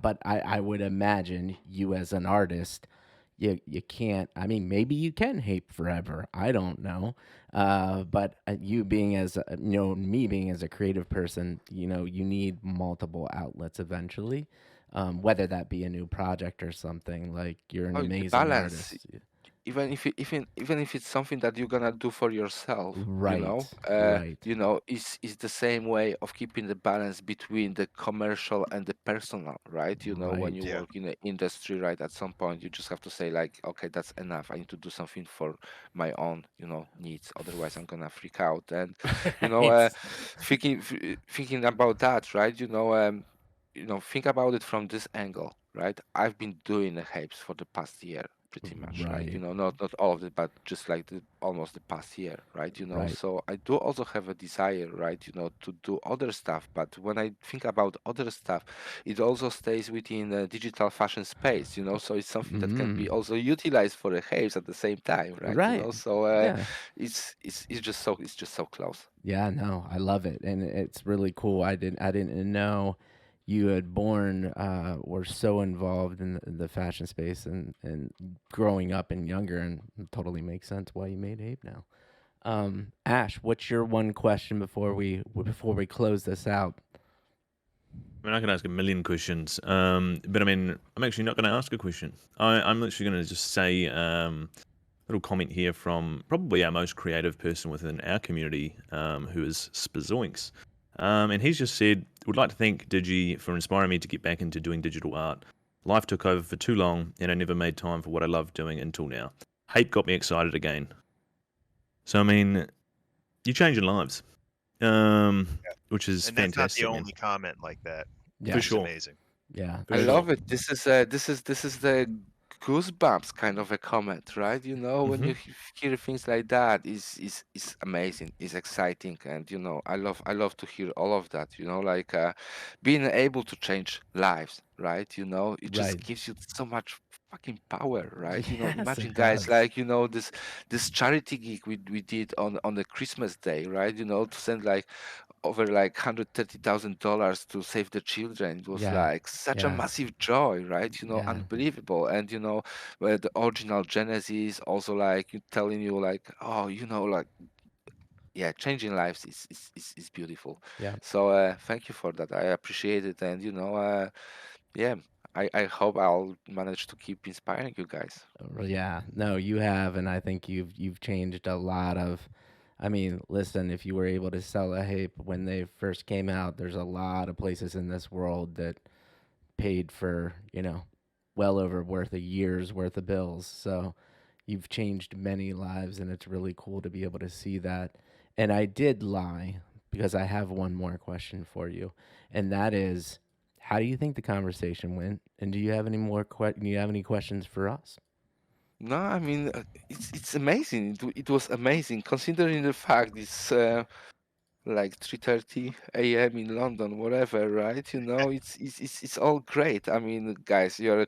Speaker 1: But I would imagine you as an artist, you can't. I mean, maybe you can hate forever. I don't know. But you being as me being as a creative person, you need multiple outlets eventually. Whether that be a new project or something, like you're an
Speaker 4: Oh, the
Speaker 1: amazing
Speaker 4: balance.
Speaker 1: artist.
Speaker 4: Even if it's something that you're gonna do for yourself,
Speaker 1: Right. Right.
Speaker 4: is the same way of keeping the balance between the commercial and the personal, right? When you
Speaker 1: Right.
Speaker 2: Yeah.
Speaker 4: work in the industry, right, at some point you just have to say like, okay, that's enough. I need to do something for my own, needs. Otherwise, I'm gonna freak out. And you know, uh,
Speaker 1: Right.
Speaker 4: thinking about that, right? Think about it from this angle, right? I've been doing the hypes for the past year, pretty much, right?
Speaker 1: Right.
Speaker 4: Not all of it, but just like almost the past year, right?
Speaker 1: Right.
Speaker 4: So I do also have a desire, right? To do other stuff. But when I think about other stuff, it also stays within the digital fashion space, So it's something that can be
Speaker 1: Mm.
Speaker 4: also utilized for the hypes at the same time, right?
Speaker 1: Right.
Speaker 4: So
Speaker 1: Yeah.
Speaker 4: it's just so close.
Speaker 1: Yeah, no, I love it, and it's really cool. I didn't know you had born were so involved in the fashion space and growing up and younger, and it totally makes sense why you made Ape now. Ash, what's your one question before we close this out?
Speaker 3: I mean, I can ask a million questions, but I mean, I'm actually not going to ask a question. I'm literally going to just say little comment here from probably our most creative person within our community, who is Spazoinks. And he's just said, would like to thank Digi for inspiring me to get back into doing digital art. Life took over for too long, and I never made time for what I love doing until now. Hate got me excited again. So, I mean, you're changing lives. which is
Speaker 2: And that's not the
Speaker 3: fantastic, man.
Speaker 2: only comment like that,
Speaker 1: Yeah.
Speaker 3: For
Speaker 2: which is
Speaker 3: sure.
Speaker 2: amazing.
Speaker 1: Yeah.
Speaker 3: For
Speaker 4: I
Speaker 3: sure.
Speaker 4: love it. This is the goosebumps kind of a comment, right? You know, when you hear things like that, is amazing, is exciting, and I love to hear all of that. Like being able to change lives, right? It just
Speaker 1: Right.
Speaker 4: gives you so much fucking power, right?
Speaker 1: Yes,
Speaker 4: Imagine
Speaker 1: it
Speaker 4: guys
Speaker 1: does.
Speaker 4: like this charity gig we did on the Christmas day, right? To send like over like $130,000 to save the children. It was
Speaker 1: Yeah.
Speaker 4: like such a
Speaker 1: Yeah.
Speaker 4: massive joy, right?
Speaker 1: Yeah.
Speaker 4: Unbelievable. And where the original Genesis also like telling you like, oh, like yeah, changing lives is beautiful.
Speaker 1: Yeah.
Speaker 4: So thank you for that. I appreciate it, and yeah, I hope I'll manage to keep inspiring you guys.
Speaker 1: Well, yeah. No, you have, and I think you've changed a lot of. I mean, listen, if you were able to sell a HAPE when they first came out, there's a lot of places in this world that paid for, well over worth a year's worth of bills. So you've changed many lives, and it's really cool to be able to see that. And I did lie because I have one more question for you, and that is, how do you think the conversation went? And do you have any more do you have any questions for us?
Speaker 4: No, I mean it's amazing. It was amazing considering the fact it's like 3:30 a.m. in London, whatever, right? It's all great. I mean, guys, you're a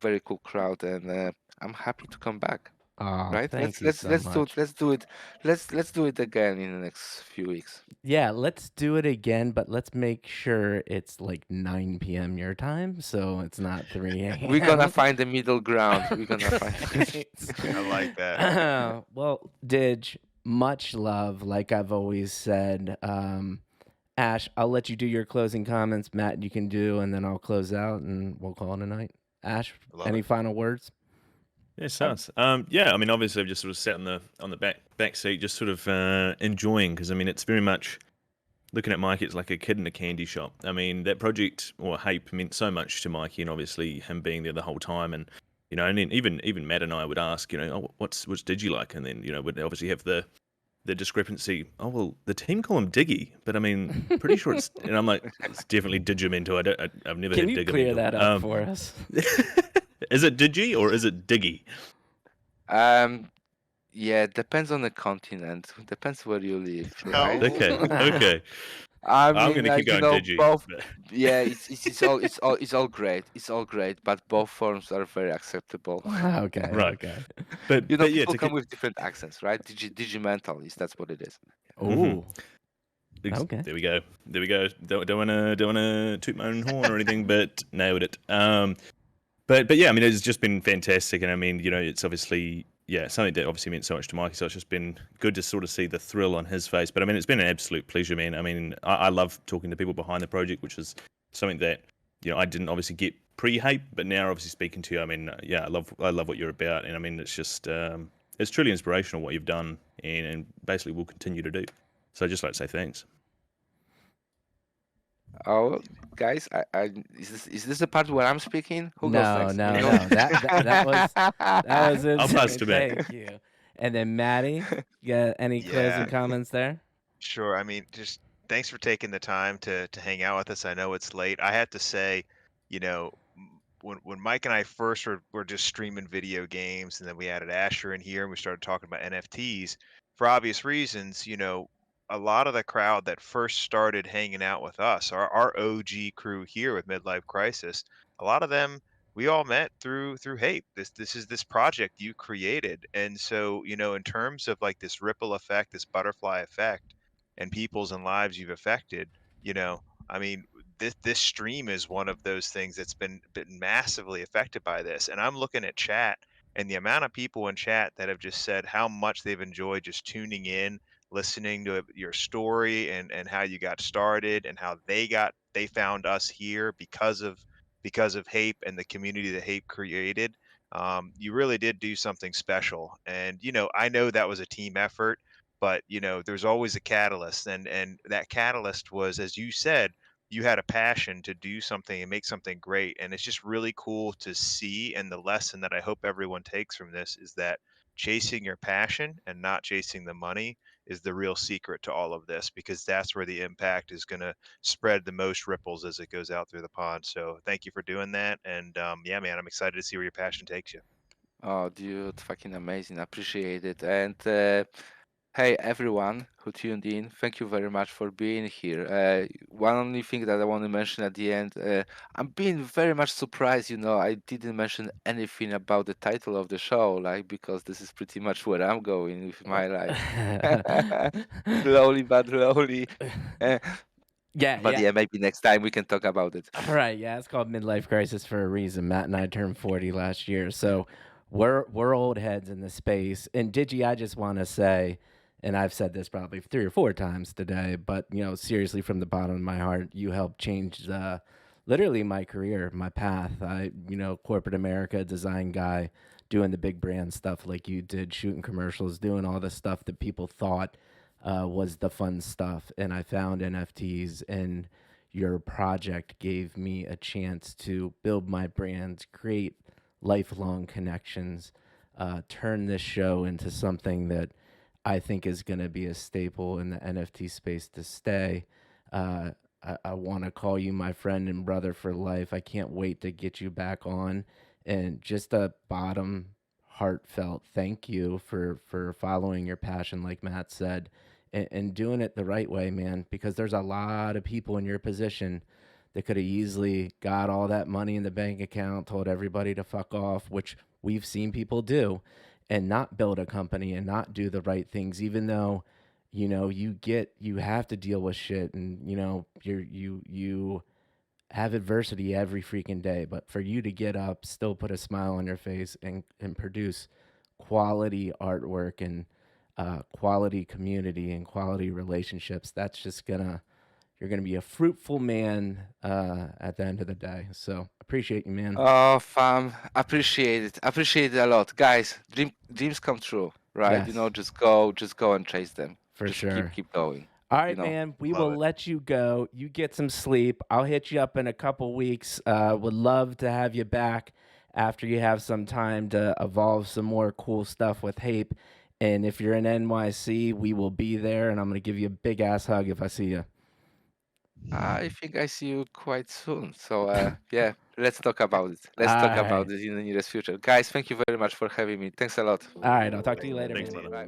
Speaker 4: very cool crowd, and I'm happy to come back.
Speaker 1: Oh,
Speaker 4: Right?
Speaker 1: thank
Speaker 4: Let's
Speaker 1: you
Speaker 4: let's
Speaker 1: so
Speaker 4: let's do it.
Speaker 1: much.
Speaker 4: Let's do it. Let's do it again in the next few weeks.
Speaker 1: Yeah, let's do it again, but let's make sure it's like 9 p.m. your time, so it's not 3
Speaker 4: We're gonna
Speaker 1: a.m.
Speaker 4: find the middle ground. We're gonna find.
Speaker 1: Thanks.
Speaker 2: I like that.
Speaker 1: Well, Didge, much love, like I've always said. Ash, I'll let you do your closing comments. Matt, you can do, and then I'll close out and we'll call it a night. Ash,
Speaker 2: I love
Speaker 1: any
Speaker 2: it.
Speaker 1: final words?
Speaker 3: Yeah, sounds. Yeah, I mean, obviously, I've just sort of sat on the back seat, just sort of enjoying, because I mean, it's very much looking at Mikey. It's like a kid in a candy shop. I mean, that project or HAPE meant so much to Mikey, and obviously him being there the whole time, and and then even Matt and I would ask, oh, what's Digi like, and then we'd obviously have the discrepancy. Oh well, the team call him Diggy, but I mean, pretty sure it's. And I'm like, it's definitely Digimental. I've never
Speaker 1: Can
Speaker 3: heard
Speaker 1: you clear
Speaker 3: Digimental.
Speaker 1: that up for us?
Speaker 3: Is it Digi or is it Diggy?
Speaker 4: Um, yeah, depends on the continent. Depends where you live, right?
Speaker 3: Okay, okay.
Speaker 4: I
Speaker 3: I'm
Speaker 4: mean,
Speaker 3: gonna keep
Speaker 4: like
Speaker 3: going Digi.
Speaker 4: both.
Speaker 3: But
Speaker 4: Yeah, it's all great. It's all great, but both forms are very acceptable.
Speaker 1: Okay,
Speaker 3: right,
Speaker 1: okay.
Speaker 3: but yeah,
Speaker 4: People
Speaker 3: to
Speaker 4: come
Speaker 3: keep.
Speaker 4: with different accents, right? Digimental is that's what it is.
Speaker 1: Oh, okay.
Speaker 3: There we go. There we go. Don't wanna toot my own horn or anything, but nailed it. But yeah, I mean, it's just been fantastic, and I mean, it's obviously something that obviously meant so much to Mikey. So it's just been good to sort of see the thrill on his face. But I mean, it's been an absolute pleasure, man. I mean, I love talking to people behind the project, which is something that I didn't obviously get pre-HAPE, but now obviously speaking to you, I mean, I love what you're about, and I mean, it's just it's truly inspirational what you've done, and basically will continue to do. So I'd just like to say thanks.
Speaker 4: Oh, guys, is this the part where I'm speaking? Who goes
Speaker 1: No,
Speaker 4: next?
Speaker 1: no,
Speaker 4: You know?
Speaker 1: no. That was
Speaker 3: I'll pass
Speaker 1: insane.
Speaker 3: to Matt.
Speaker 1: Thank you. And then Maddie, you got any closing
Speaker 2: Yeah,
Speaker 1: comments there?
Speaker 2: sure. I mean, just thanks for taking the time to hang out with us. I know it's late. I have to say, when Mike and I first were just streaming video games, and then we added Asher in here, and we started talking about NFTs for obvious reasons. A lot of the crowd that first started hanging out with us, our OG crew here with Midlife Crisis, a lot of them we all met through HAPE. This is this project you created, and so in terms of like this ripple effect, this butterfly effect, and people's and lives you've affected, I mean, this stream is one of those things that's been massively affected by this. And I'm looking at chat, and the amount of people in chat that have just said how much they've enjoyed just tuning in, listening to your story, and how you got started, and how they found us here because of HAPE and the community that HAPE created. You really did do something special. And I know that was a team effort, but there's always a catalyst, and that catalyst was, as you said, you had a passion to do something and make something great. And it's just really cool to see. And the lesson that I hope everyone takes from this is that chasing your passion and not chasing the money is the real secret to all of this, because that's where the impact is going to spread the most ripples as it goes out through the pond. So thank you for doing that. And yeah, man, I'm excited to see where your passion takes you.
Speaker 4: Oh, dude, fucking amazing. Appreciate it. And hey, everyone who tuned in, thank you very much for being here. One only thing that I want to mention at the end, I'm being very much surprised, I didn't mention anything about the title of the show, like, because this is pretty much where I'm going with my life. Slowly but slowly.
Speaker 1: Yeah,
Speaker 4: But
Speaker 1: yeah.
Speaker 4: yeah, maybe next time we can talk about it.
Speaker 1: Right, yeah, it's called midlife crisis for a reason. Matt and I turned 40 last year, so we're old heads in the space. And Digi, I just want to say, and I've said this probably 3 or 4 times today, but seriously, from the bottom of my heart, you helped change literally my career, my path. Corporate America, design guy, doing the big brand stuff like you did, shooting commercials, doing all the stuff that people thought was the fun stuff, and I found NFTs, and your project gave me a chance to build my brand, create lifelong connections, turn this show into something that I think is going to be a staple in the NFT space to stay. I want to call you my friend and brother for life. I can't wait to get you back on. And just a bottom heartfelt thank you for following your passion, like Matt said, and doing it the right way, man, because there's a lot of people in your position that could have easily got all that money in the bank account, told everybody to fuck off, which we've seen people do, and not build a company and not do the right things, even though you have to deal with shit, and you have adversity every freaking day. But for you to get up, still put a smile on your face, and produce quality artwork and quality community and quality relationships, you're gonna be a fruitful man at the end of the day. So appreciate you, man.
Speaker 4: Oh, fam, appreciate it. Appreciate it a lot. Guys, dreams come true, right?
Speaker 1: Yes,
Speaker 4: Just go and chase them.
Speaker 1: for
Speaker 4: Just
Speaker 1: sure.
Speaker 4: keep going.
Speaker 1: All
Speaker 4: You
Speaker 1: right,
Speaker 4: know.
Speaker 1: man. We
Speaker 2: Love
Speaker 1: will
Speaker 2: it.
Speaker 1: let you go. You get some sleep. I'll hit you up in a couple weeks. Would love to have you back after you have some time to evolve some more cool stuff with HAPE. And if you're in NYC, we will be there. And I'm gonna give you a big ass hug if I see you.
Speaker 4: I think I see you quite soon. So yeah, let's talk about it. Let's
Speaker 1: All
Speaker 4: talk
Speaker 1: right.
Speaker 4: about it in the nearest future. Guys, thank you very much for having me. Thanks a lot.
Speaker 1: All right. I'll talk to you later,
Speaker 2: Thanks,
Speaker 1: man.
Speaker 2: Tina.
Speaker 4: Bye.